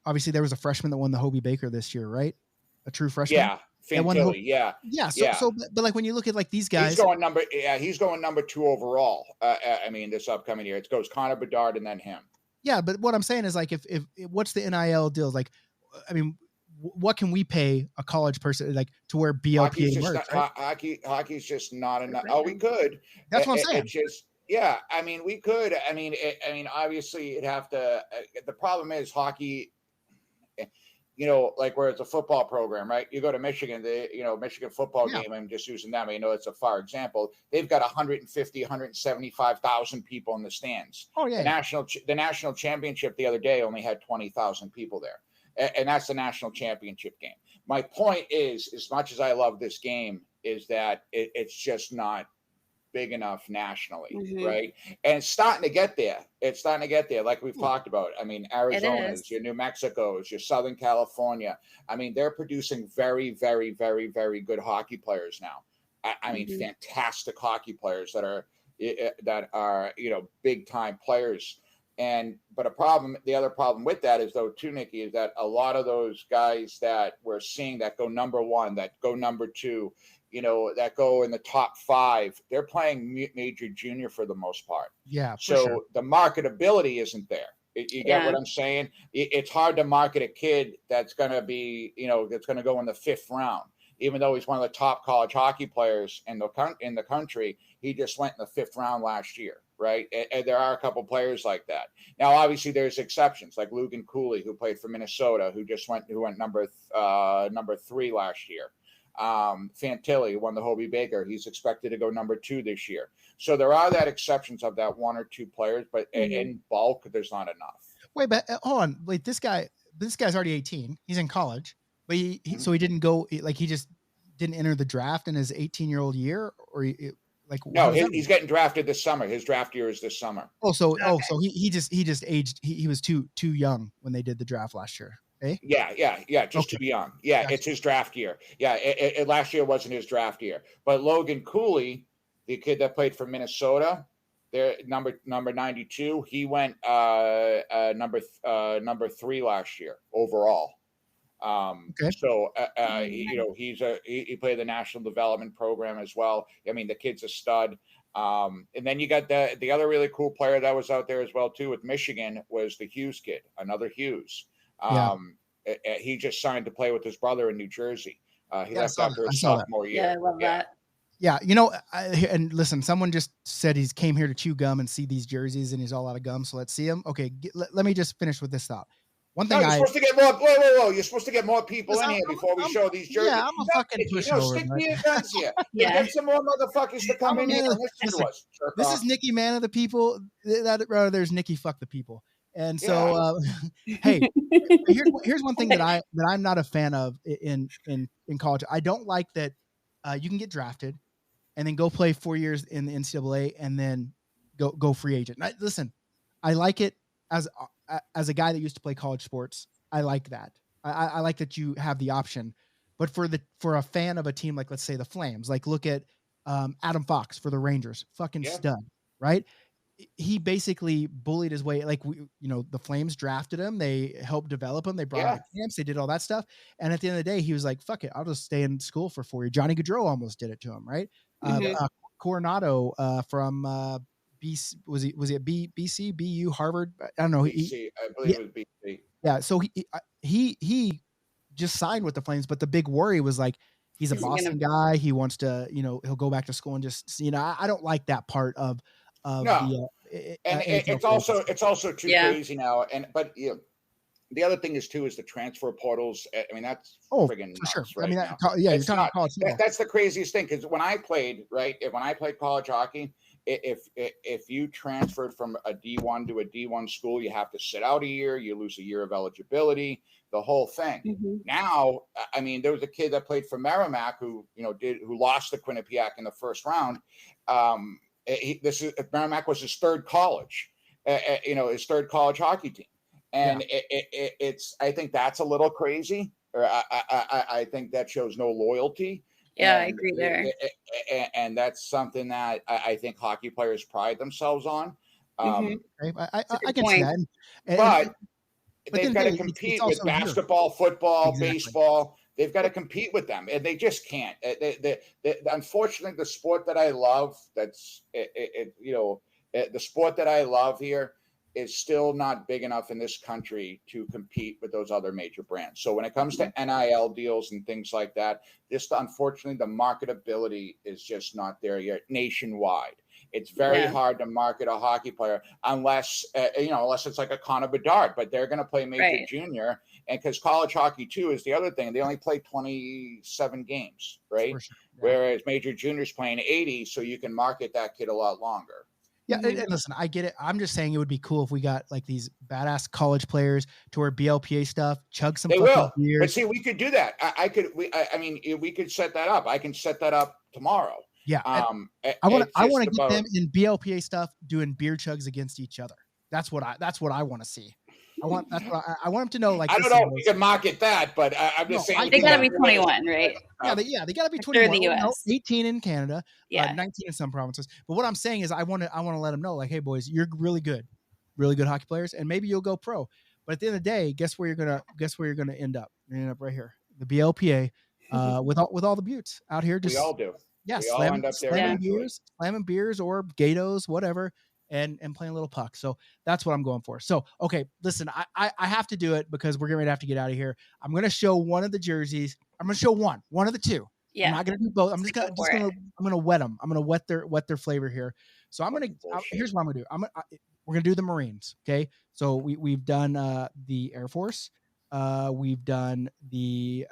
obviously there was a freshman that won the Hobie Baker this year, right? A true freshman. Yeah. Fantilli, yeah. So, but like when you look at like these guys, he's going number 2 overall. I mean, this upcoming year, it goes Connor Bedard and then him. Yeah, but what I'm saying is like, if what's the NIL deals? Like, I mean, what can we pay a college person like to wear BLPA merch? Right? Hockey's just not enough. Oh, we could. That's what I'm saying. It's just, yeah. I mean, we could. I mean, obviously, it'd have to. The problem is hockey. You know, like where it's a football program, right? You go to Michigan, Michigan football game, I'm just using them. I know it's a far example. They've got 150, 175,000 people in the stands. Oh, yeah. The national championship the other day only had 20,000 people there. And that's the national championship game. My point is, as much as I love this game, is that it's just not big enough nationally, right? And it's starting to get there. Like we've talked about. I mean, Arizona's, your New Mexico's, your Southern California. I mean, they're producing very, very, very, very good hockey players now. I mean, fantastic hockey players that are big time players. But the other problem with that is, though, too, Nikki, is that a lot of those guys that we're seeing that go number 1, that go number 2, that go in the top 5, they're playing major junior for the most part. Yeah. So the marketability isn't there. You get what I'm saying? It's hard to market a kid that's going to be, that's going to go in the 5th round, even though he's one of the top college hockey players in the country. He just went in the 5th round last year, right? And there are a couple players like that. Now, obviously, there's exceptions like Logan Cooley, who played for Minnesota, who went number 3 last year. Fantilli won the Hobie Baker. He's expected to go number 2 this year. So there are that exceptions of that 1 or 2 players, but in bulk, there's not enough. Wait, but hold on. Wait, this guy's already 18. He's in college, but so he didn't go, like he just didn't enter the draft in his 18-year-old year, or no, he's getting drafted this summer. His draft year is this summer. So he just aged. He was too young when they did the draft last year. Eh? Yeah. Just too young. Yeah, gotcha. It's his draft year. Yeah, last year wasn't his draft year. But Logan Cooley, the kid that played for Minnesota, their number 92, he went number 3 last year overall. So he played the national development program as well. I mean, the kid's a stud. And then you got the other really cool player that was out there as well too with Michigan was the Hughes kid, another Hughes. He just signed to play with his brother in New Jersey. He left after his sophomore year. Yeah, I love that. Yeah, and listen, someone just said he's came here to chew gum and see these jerseys, and he's all out of gum. So let's see him. Okay, let me just finish with this thought. One thing you're supposed to get more. Whoa! You're supposed to get more people in here before we show these jerseys. Yeah, I'm a fucking pushover. Stick to your guns here. Get some more motherfuckers to come in here and listen to us. This is Nikki, man of the people. There's Nikki, fuck the people. And so, hey, here's one thing that I'm not a fan of in college. I don't like that you can get drafted and then go play 4 years in the NCAA and then go free agent. Listen, I like it as a guy that used to play college sports. I like that. I like that you have the option. But for a fan of a team like, let's say, the Flames, like look at Adam Fox for the Rangers, fucking stud, right? He basically bullied his way. Like the Flames drafted him. They helped develop him. They brought him to camps. They did all that stuff. And at the end of the day, he was like, fuck it. I'll just stay in school for 4 years. Johnny Gaudreau almost did it to him. Right. Coronado from BC, was he at BC, BU, Harvard? I don't know. BC, I believe it was BC. Yeah. So he just signed with the Flames, but the big worry was like, he's a Boston guy. He wants to, he'll go back to school and just, I don't like that part of it's also too crazy now. But the other thing is the transfer portals. I mean, that's friggin' nuts, sure. Right, you're talking about college. That's the craziest thing, because when I played college hockey, if you transferred from a D1 to a D1 school, you have to sit out a year. You lose a year of eligibility. The whole thing. Now, I mean, there was a kid that played for Merrimack who lost to Quinnipiac in the first round. Merrimack was his third college, his third college hockey team. And I think that's a little crazy. or I think that shows no loyalty. Yeah, I agree there. And that's something that I think hockey players pride themselves on. I can see that. But they've got to compete with basketball, football, baseball. They've got to compete with them, and they just can't. Unfortunately, the sport that I love, the sport that I love here is still not big enough in this country to compete with those other major brands. So when it comes to NIL deals and things like that, unfortunately, the marketability is just not there yet nationwide. It's very hard to market a hockey player unless it's like a Connor Bedard, but they're going to play major junior. And because college hockey too is the other thing, they only play 27 games, right? Sure. Yeah. Whereas major junior's playing 80, so you can market that kid a lot longer. Yeah, and listen, I get it. I'm just saying it would be cool if we got like these badass college players to wear BLPA stuff, chug some. They will, beers. But see, we could do that. We could set that up. I can set that up tomorrow. Yeah, I want to get them in BLPA stuff doing beer chugs against each other. That's what I want to see. I want them to know. Like, I don't know if we can market that, but I'm just saying they got to be 21, right? Yeah, they got to be 21. In the US. 18 in Canada, 19 in some provinces. But what I'm saying is, I want to let them know, like, hey boys, you're really good hockey players, and maybe you'll go pro. But at the end of the day, guess where you're gonna end up? You're gonna end up right here, the BLPA, with all the buttes out here. Just we all do. Yeah, slamming beers or Gatos, whatever, and playing a little puck. So that's what I'm going for. So, okay, listen, I have to do it because we're going to have to get out of here. I'm going to show one of the jerseys. I'm going to show one of the two. Yeah. I'm not going to do both. I'm going to wet them. I'm going to wet their flavor here. So here's what I'm going to do. We're going to do the Marines. Okay. So we've done the Air Force. We've done we've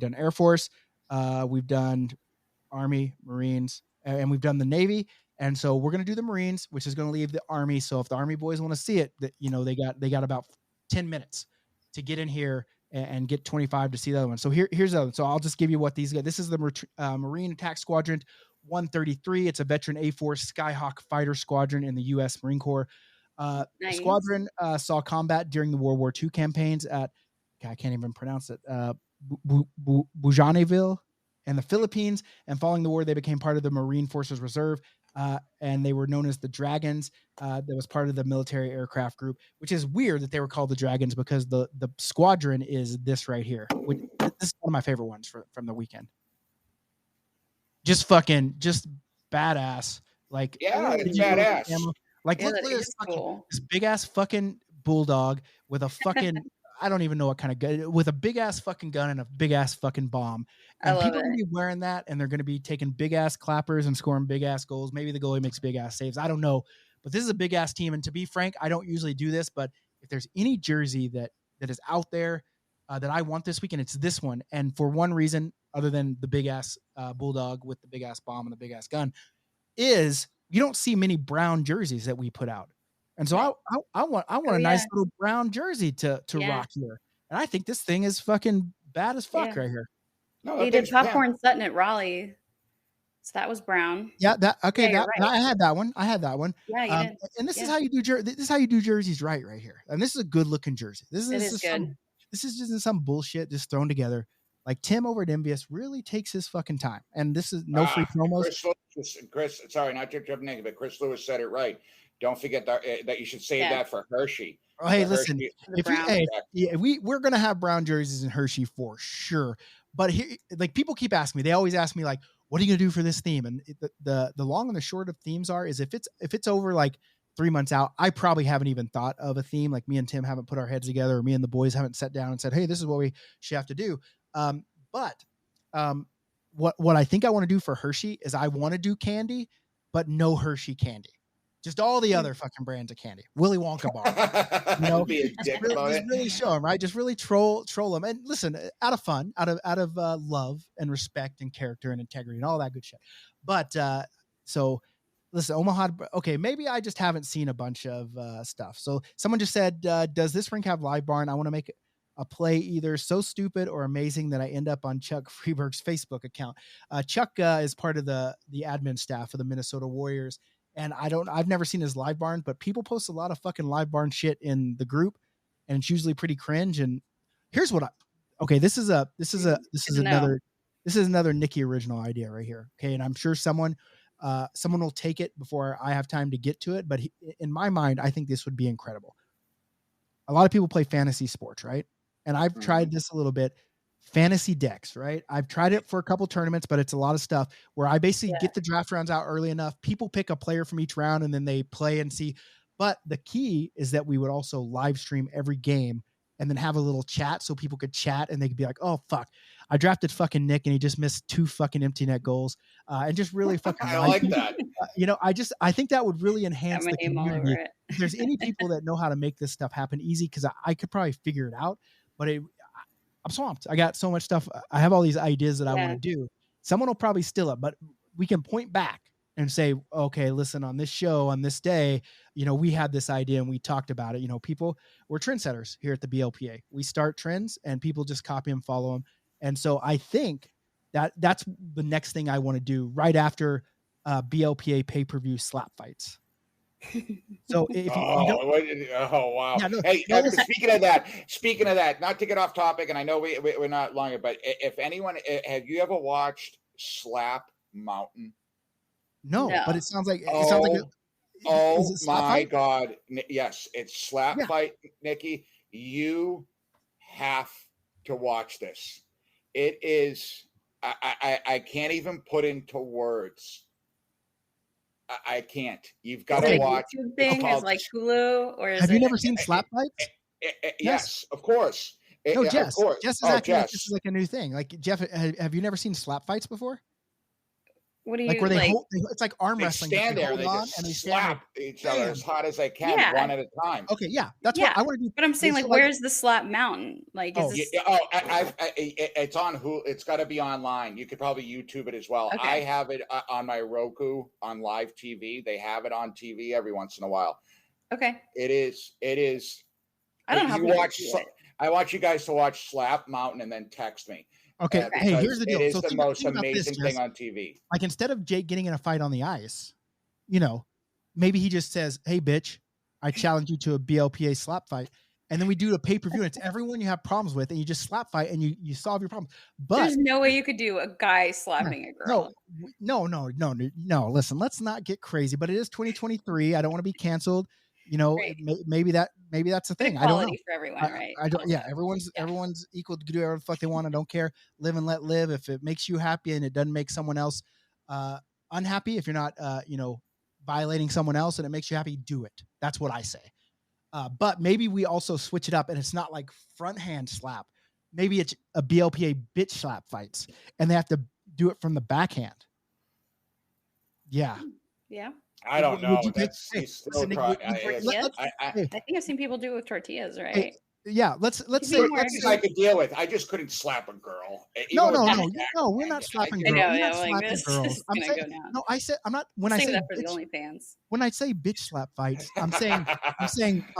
done Air Force. We've done Army, Marines, and we've done the Navy. And so we're going to do the Marines, which is going to leave the Army. So if the Army boys want to see it, that they got about 10 minutes to get in here and get 25 to see the other one. So here's the other one. So I'll just give you what these guys. This is the Marine Attack Squadron 133. It's a veteran A-Force Skyhawk fighter squadron in the U.S. Marine Corps. Nice. The squadron saw combat during the World War II campaigns at, I can't even pronounce it, Bujaneville and the Philippines. And following the war, they became part of the Marine Forces Reserve. And they were known as the Dragons. That was part of the military aircraft group, which is weird that they were called the Dragons because the squadron is this right here. This is one of my favorite ones from the weekend. Just badass. Like, yeah, it's badass. Like, look at this big ass fucking bulldog with a fucking I don't even know what kind of gun, with a big ass fucking gun and a big ass fucking bomb. And people are going to be wearing that, and they're going to be taking big ass clappers and scoring big ass goals. Maybe the goalie makes big ass saves. I don't know. But this is a big ass team. And to be frank, I don't usually do this, but if there's any jersey that is out there that I want this weekend, it's this one. And for one reason, other than the big ass bulldog with the big ass bomb and the big ass gun, is you don't see many brown jerseys that we put out. And so I want a nice little brown jersey to rock here. And I think this thing is fucking bad as fuck right here. No, they did Popcorn Sutton at Raleigh. So that was brown. Yeah, I had that one. Yeah, you did. And this is how you do this is how you do jerseys right here. And this is a good looking jersey. This is good. This is just some bullshit just thrown together. Like Tim over at Envious really takes his fucking time. And this is no free promos. Chris, sorry, not to jump negative, but Chris Lewis said it right. Don't forget that you should save that for Hershey. Oh, hey, listen, we're gonna have brown jerseys in Hershey for sure. But here, like, people keep asking me, they always ask me, like, what are you gonna do for this theme? And the long and the short of themes is if it's over like 3 months out, I probably haven't even thought of a theme. Like, me and Tim haven't put our heads together, or me and the boys haven't sat down and said, hey, this is what we should have to do. What I think I want to do for Hershey is I want to do candy, but no Hershey candy. Just all the other fucking brands of candy. Willy Wonka bar. You know, be a dick about it. Really show them, right? Just really troll them. And listen, out of fun, out of love and respect and character and integrity and all that good shit. But so listen, Omaha, okay, maybe I just haven't seen a bunch of stuff. So someone just said, does this rink have Live Barn? I want to make a play either so stupid or amazing that I end up on Chuck Freeberg's Facebook account. Chuck is part of the admin staff of the Minnesota Warriors. And I've never seen his Live Barn, but people post a lot of fucking Live Barn shit in the group, and it's usually pretty cringe. And here's what Okay, this is another Nikki original idea right here. Okay, and I'm sure someone will take it before I have time to get to it. But in my mind, I think this would be incredible. A lot of people play fantasy sports, right? And I've tried this a little bit. Fantasy decks, right? I've tried it for a couple tournaments, but it's a lot of stuff where I basically get the draft rounds out early enough. People pick a player from each round and then they play and see. But the key is that we would also live stream every game and then have a little chat so people could chat and they could be like, oh, fuck, I drafted fucking Nick and he just missed 2 fucking empty net goals. And just really fucking I like that. I think that would really enhance the community. If there's any people that know how to make this stuff happen easy, because I could probably figure it out, but I'm swamped. I got so much stuff. I have all these ideas that I want to do. Someone will probably steal it, but we can point back and say, okay, listen, on this show, on this day, we had this idea and we talked about it. We're trendsetters here at the BLPA. We start trends and people just copy and follow them. And so I think that's the next thing I want to do right after BLPA pay-per-view slap fights. So if wow. Yeah, no, hey, speaking of that, not to get off topic, and I know we're not longer, but if anyone, have you ever watched Slap Mountain? No, but it sounds like my God. Yes, it's Slap Fight, Nikki. You have to watch this. It is, I can't even put into words. I can't. You've got to watch. YouTube thing is like Hulu, or have you never seen Slap Fights? Yes, of course. No, Jess. Of course. Jess is acting like this is like a new thing. Like Jeff, have you never seen Slap Fights before? What do you like? Where they hold, it's like arm wrestling. They stand there, they just slap each other as hard as they can, one at a time. Okay, that's what I want to do. But I'm saying, like, where's the Slap Mountain? Like, it's on Hulu. It's got to be online. You could probably YouTube it as well. Okay. I have it on my Roku on live TV. They have it on TV every once in a while. Okay. It is. I don't know. I want you guys to watch Slap Mountain and then text me. Okay. Hey, here's the deal. It is the most amazing thing on TV. Like, instead of Jake getting in a fight on the ice, maybe he just says, "Hey, bitch, I challenge you to a BLPA slap fight," and then we do a pay-per-view. And it's everyone you have problems with, and you just slap fight and you solve your problems. But there's no way you could do a guy slapping a girl. No. Listen, let's not get crazy. But it is 2023. I don't want to be canceled. Maybe that's the thing. I don't know. For everyone, right? I don't. Yeah, everyone's equal to do whatever the fuck they want. I don't care. Live and let live. If it makes you happy and it doesn't make someone else unhappy, if you're not violating someone else and it makes you happy, do it. That's what I say. But maybe we also switch it up and it's not like front hand slap. Maybe it's a BLPA bitch slap fights and they have to do it from the backhand. Yeah. Yeah. I don't know. I think I've seen people do it with tortillas, right? Hey, yeah, let's say I could deal with. I just couldn't slap a girl. No, we're not slapping girls. I know, like, this is gonna go down. No, I said I'm not. When I say that for the OnlyFans. When I say bitch slap fights, I'm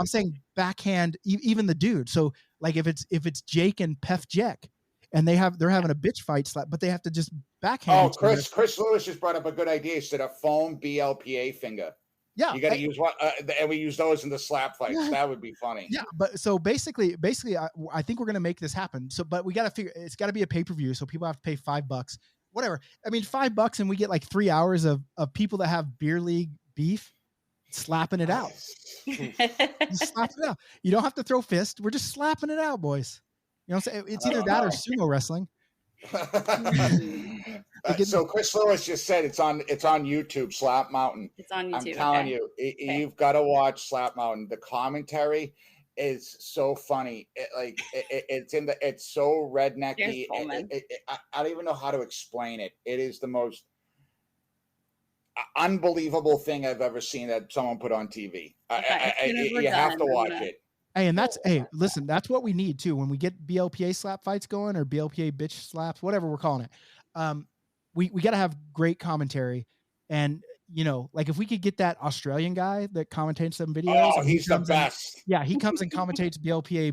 saying backhand, even the dude. So like if it's Jake and Pef Jack, and they're having a bitch fight slap, but they have to just backhand. Oh, Chris Lewis just brought up a good idea. He said a foam BLPA finger. Yeah, you got to use what, and we use those in the slap fights. Yeah. That would be funny. Yeah, but so basically, I think we're gonna make this happen. So, but we got to figure. It's got to be a pay-per-view, so people have to pay $5, whatever. I mean, $5, and we get like 3 hours of people that have beer league beef slapping it out. Slapping it out. You don't have to throw fists. We're just slapping it out, boys. You know what I'm saying? It's either that or sumo wrestling. So Chris Lewis just said it's on YouTube. Slap Mountain. It's on YouTube. I'm telling you, you've got to watch Slap Mountain. The commentary is so funny. It's so rednecky. I don't even know how to explain it. It is the most unbelievable thing I've ever seen that someone put on TV. You have to watch it. Hey, and listen, that's what we need too. When we get BLPA slap fights going or BLPA bitch slaps, whatever we're calling it, we got to have great commentary. And, like if we could get that Australian guy that commentates some videos. Oh, he's the best. He comes and commentates BLPA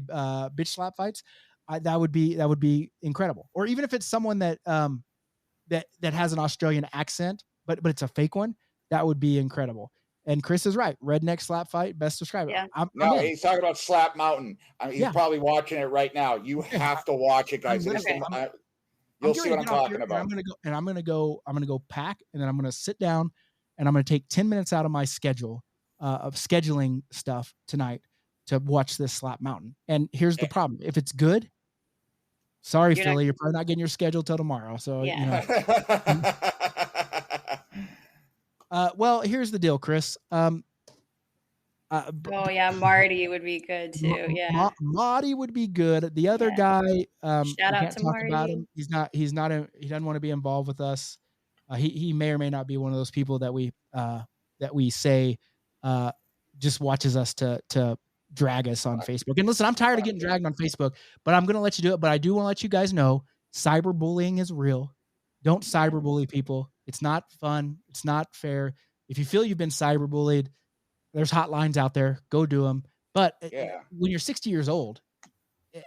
bitch slap fights. That would be incredible. Or even if it's someone that has an Australian accent, but it's a fake one, that would be incredible. And Chris is right. Redneck slap fight, best described. Yeah. I'm in. He's talking about Slap Mountain. He's probably watching it right now. You have to watch it, guys. You'll see what I'm talking about. I'm gonna go pack, and then I'm gonna sit down, and I'm gonna take 10 minutes out of my schedule of scheduling stuff tonight to watch this Slap Mountain. And here's the problem: if it's good, sorry, Philly, you're probably not getting your schedule till tomorrow. So well, here's the deal, Chris. Marty would be good too. Yeah, Marty would be good. The other guy, shout out to Marty. About him. He doesn't want to be involved with us. He may or may not be one of those people that we say just watches us to drag us on Facebook. And listen, I'm tired of getting dragged on Facebook, but I'm gonna let you do it. But I do want to let you guys know, cyberbullying is real. Don't cyberbully people. It's not fun. It's not fair. If you feel you've been cyberbullied, there's hotlines out there. Go do them. But when you're 60 years old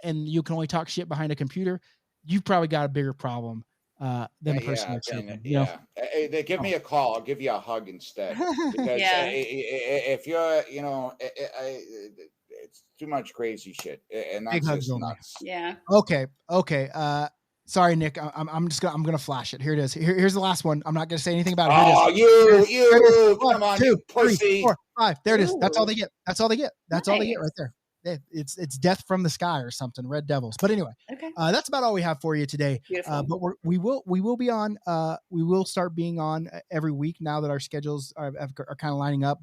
and you can only talk shit behind a computer, you've probably got a bigger problem than the person next to you. They give me a call. I'll give you a hug instead. Because if you're, it's too much crazy shit, and that's just nuts. Yeah. Okay. Sorry, Nick. I'm gonna flash it. Here it is. Here's the last one. I'm not gonna say anything about it. Oh, you! Come on, 2, 3, 4, 5. There it is. That's all they get. That's all they get right there. It's death from the sky or something. Red Devils. But anyway, that's about all we have for you today. But we will be on. We will start being on every week now that our schedules are kind of lining up.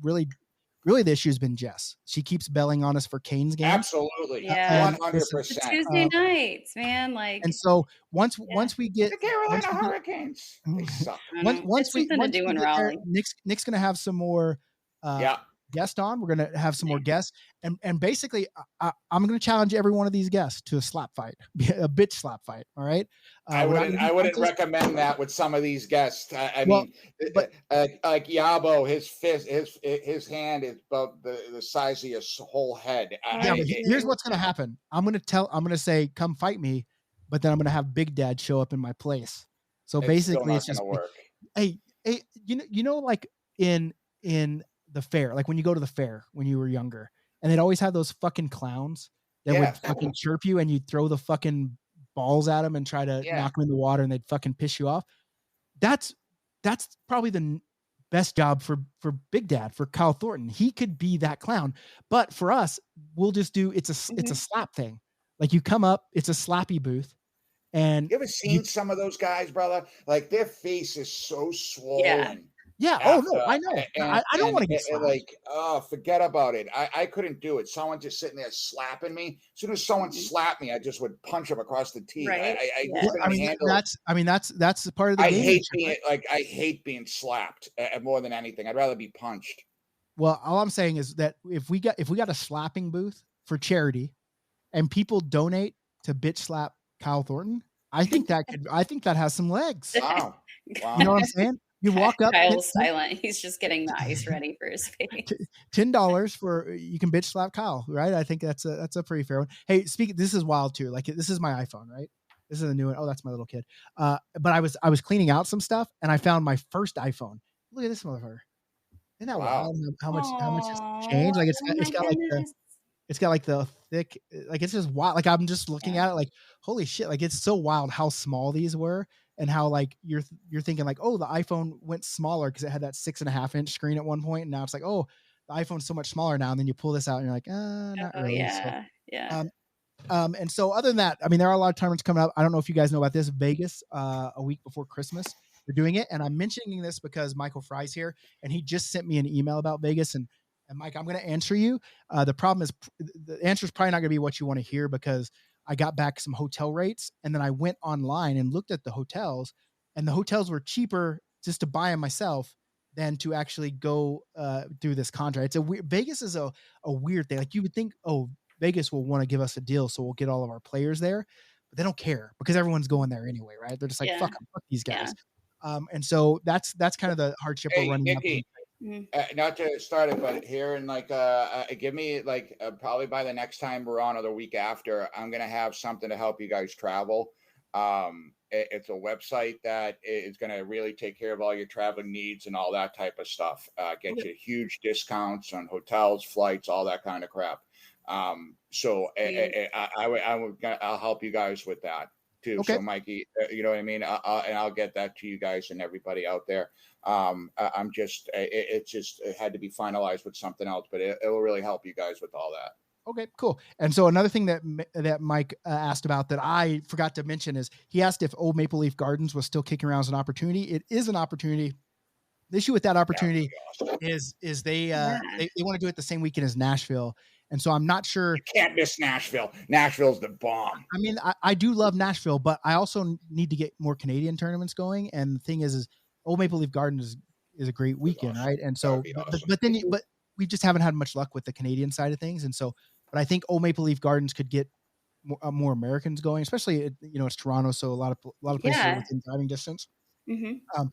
Really, the issue has been Jess. She keeps belling on us for Canes games. Absolutely, 100%. Tuesday nights, man. And so once we get the Carolina Hurricanes, they suck. Once we get there, Nick's gonna have some more. Guest on. We're gonna have some more guests, and basically, I'm gonna challenge every one of these guests to a slap fight, a bitch slap fight. All right. I wouldn't recommend that with some of these guests. I mean, like Yabo, his hand is about the size of your whole head. Here's what's gonna happen. I'm gonna say, come fight me, but then I'm gonna have Big Dad show up in my place. So basically, it's just work. Hey, you know, like in the fair, like when you go to the fair when you were younger, and they'd always have those fucking clowns that would fucking chirp you, and you'd throw the fucking balls at them and try to knock them in the water, and they'd fucking piss you off. That's probably the best job for Big Dad, for Kyle Thornton. He could be that clown, but for us, we'll just do it's a slap thing. Like you come up, it's a slappy booth. And you ever seen some of those guys, brother? Like their face is so swollen. Yeah. Oh no, I know. I don't want to get slapped. Like, forget about it. I couldn't do it. Someone just sitting there slapping me. As soon as someone slapped me, I just would punch him across the teeth. Right. That's the part of the game. I hate being slapped more than anything. I'd rather be punched. Well, all I'm saying is that if we got a slapping booth for charity, and people donate to bitch slap Kyle Thornton, I think that has some legs. Wow. You know what I'm saying? You walk up. Kyle's silent. He's just getting the ice ready for his face. $10 for you can bitch slap Kyle, right? I think that's a pretty fair one. Hey, this is wild too. Like this is my iPhone, right? This is a new one. Oh, that's my little kid. But I was cleaning out some stuff and I found my first iPhone. Look at this motherfucker. Isn't that wild? How much has changed? Like it's got like the thick, like it's just wild. Like I'm just looking at it like, holy shit. Like it's so wild how small these were. And how like you're thinking like, oh, the iPhone went smaller because it had that 6.5-inch screen at one point, and now it's like, oh, the iPhone's so much smaller now. And then you pull this out and you're like, not really. Yeah. And so other than that, I mean, there are a lot of tournaments coming up. I don't know if you guys know about this. Vegas, a week before Christmas, they're doing it, and I'm mentioning this because Michael Fry's here, and he just sent me an email about Vegas. And Mike, I'm going to answer you. The problem is the answer is probably not going to be what you want to hear because I got back some hotel rates, and then I went online and looked at the hotels, and the hotels were cheaper just to buy them myself than to actually go through this contract. Vegas is a weird thing. Like you would think, oh, Vegas will want to give us a deal, so we'll get all of our players there, but they don't care because everyone's going there anyway, right? They're just like, fuck these guys. And so that's kind of the hardship we're running. Nikki, not to start it, but here and give me probably by the next time we're on or the week after, I'm gonna have something to help you guys travel. It's a website that is going to really take care of all your traveling needs and all that type of stuff. Get you huge discounts on hotels, flights, all that kind of crap. So I'll help you guys with that too. Okay. So Mikey, you know what I mean? And I'll get that to you guys and everybody out there. It had to be finalized with something else, but it will really help you guys with all that. Okay, cool. And so another thing that Mike asked about that I forgot to mention is he asked if Old Maple Leaf Gardens was still kicking around as an opportunity. It is an opportunity. The issue with that opportunity is they want to do it the same weekend as Nashville. And so I'm not sure. You can't miss Nashville. Nashville's the bomb. I mean, I do love Nashville, but I also need to get more Canadian tournaments going. And the thing is Old Maple Leaf Gardens is a great weekend, right? And so, but we just haven't had much luck with the Canadian side of things. And so, but I think Old Maple Leaf Gardens could get more Americans going, especially, it's Toronto. So a lot of places are within driving distance. Mm-hmm.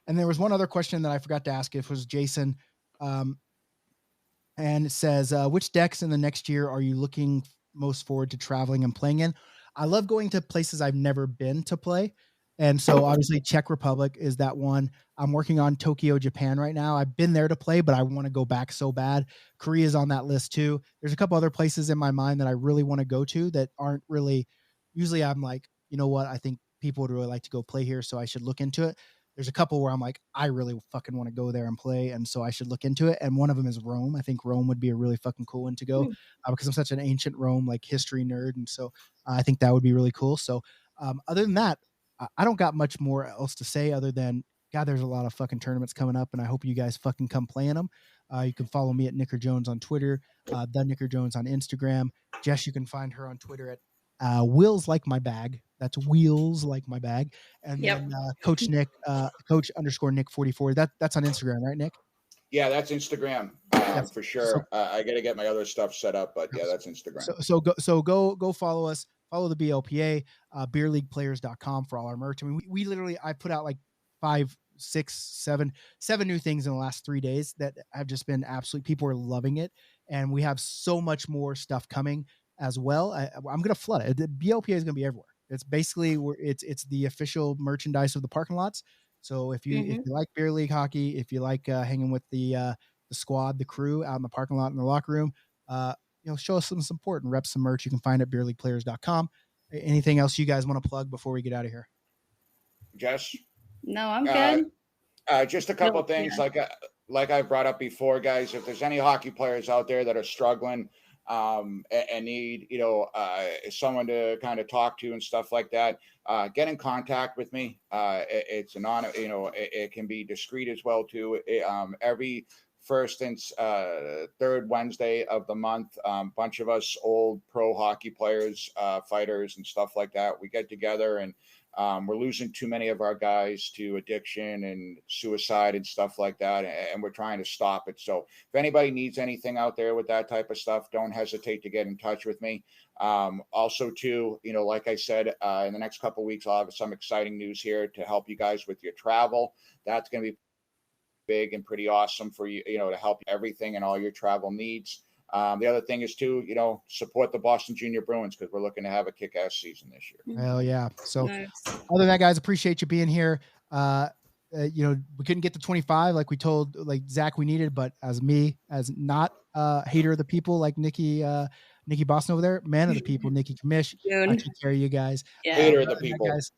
And there was one other question that I forgot to ask. It was Jason. And it says, which decks in the next year are you looking most forward to traveling and playing in? I love going to places I've never been to play. And so obviously Czech Republic is that one. I'm working on Tokyo, Japan right now. I've been there to play, but I want to go back so bad. Korea's on that list too. There's a couple other places in my mind that I really want to go to that aren't really, usually I'm like, you know what? I think people would really like to go play here, so I should look into it. There's a couple where I'm like, I really fucking want to go there and play, and so I should look into it. And one of them is Rome. I think Rome would be a really fucking cool one to go because I'm such an ancient Rome like history nerd, and so I think that would be really cool. So other than that, I don't got much more else to say other than, God, there's a lot of fucking tournaments coming up, and I hope you guys fucking come playing them. You can follow me at Nicker Jones on Twitter, the Nicker Jones on Instagram. Jess, you can find her on Twitter at Wheels Like My Bag. That's Wheels Like My Bag. And then Coach Nick, Coach_Nick 44. That's on Instagram, right, Nick? Yeah, that's Instagram for sure. So, I got to get my other stuff set up, but yeah, that's Instagram. So go follow us. Follow the BLPA, beerleagueplayers.com for all our merch. I mean, we literally, I put out like 5, 6, 7 new things in the last 3 days that have just been absolutely, people are loving it. And we have so much more stuff coming as well. I'm going to flood it. The BLPA is going to be everywhere. It's basically it's the official merchandise of the parking lots. So if you like beer league hockey, if you like hanging with the squad, the crew out in the parking lot in the locker room, show us some support and rep some merch. You can find it at beerleagueplayers.com. Anything else you guys want to plug before we get out of here? Jess? No, I'm good. Just a couple of things like I brought up before, guys. If there's any hockey players out there that are struggling and need, someone to kind of talk to and stuff like that, get in contact with me. It's an honor, it can be discreet as well too. Every first and third Wednesday of the month, bunch of us old pro hockey players, fighters and stuff like that, we get together and we're losing too many of our guys to addiction and suicide and stuff like that, and we're trying to stop it. So if anybody needs anything out there with that type of stuff, don't hesitate to get in touch with me. Also too, like I said, in the next couple of weeks, I'll have some exciting news here to help you guys with your travel. That's going to be big and pretty awesome for you, to help everything and all your travel needs. The other thing is too, support the Boston Junior Bruins because we're looking to have a kick-ass season this year. Hell yeah. So other than that, guys, appreciate you being here. We couldn't get to 25 like we told Zach we needed, but as not a hater of the people like Nikki Boston over there, man of the people, Nikki Kamish, I take care of you guys. Hater of the people. Guys.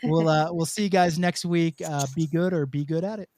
We'll see you guys next week. Be good or be good at it.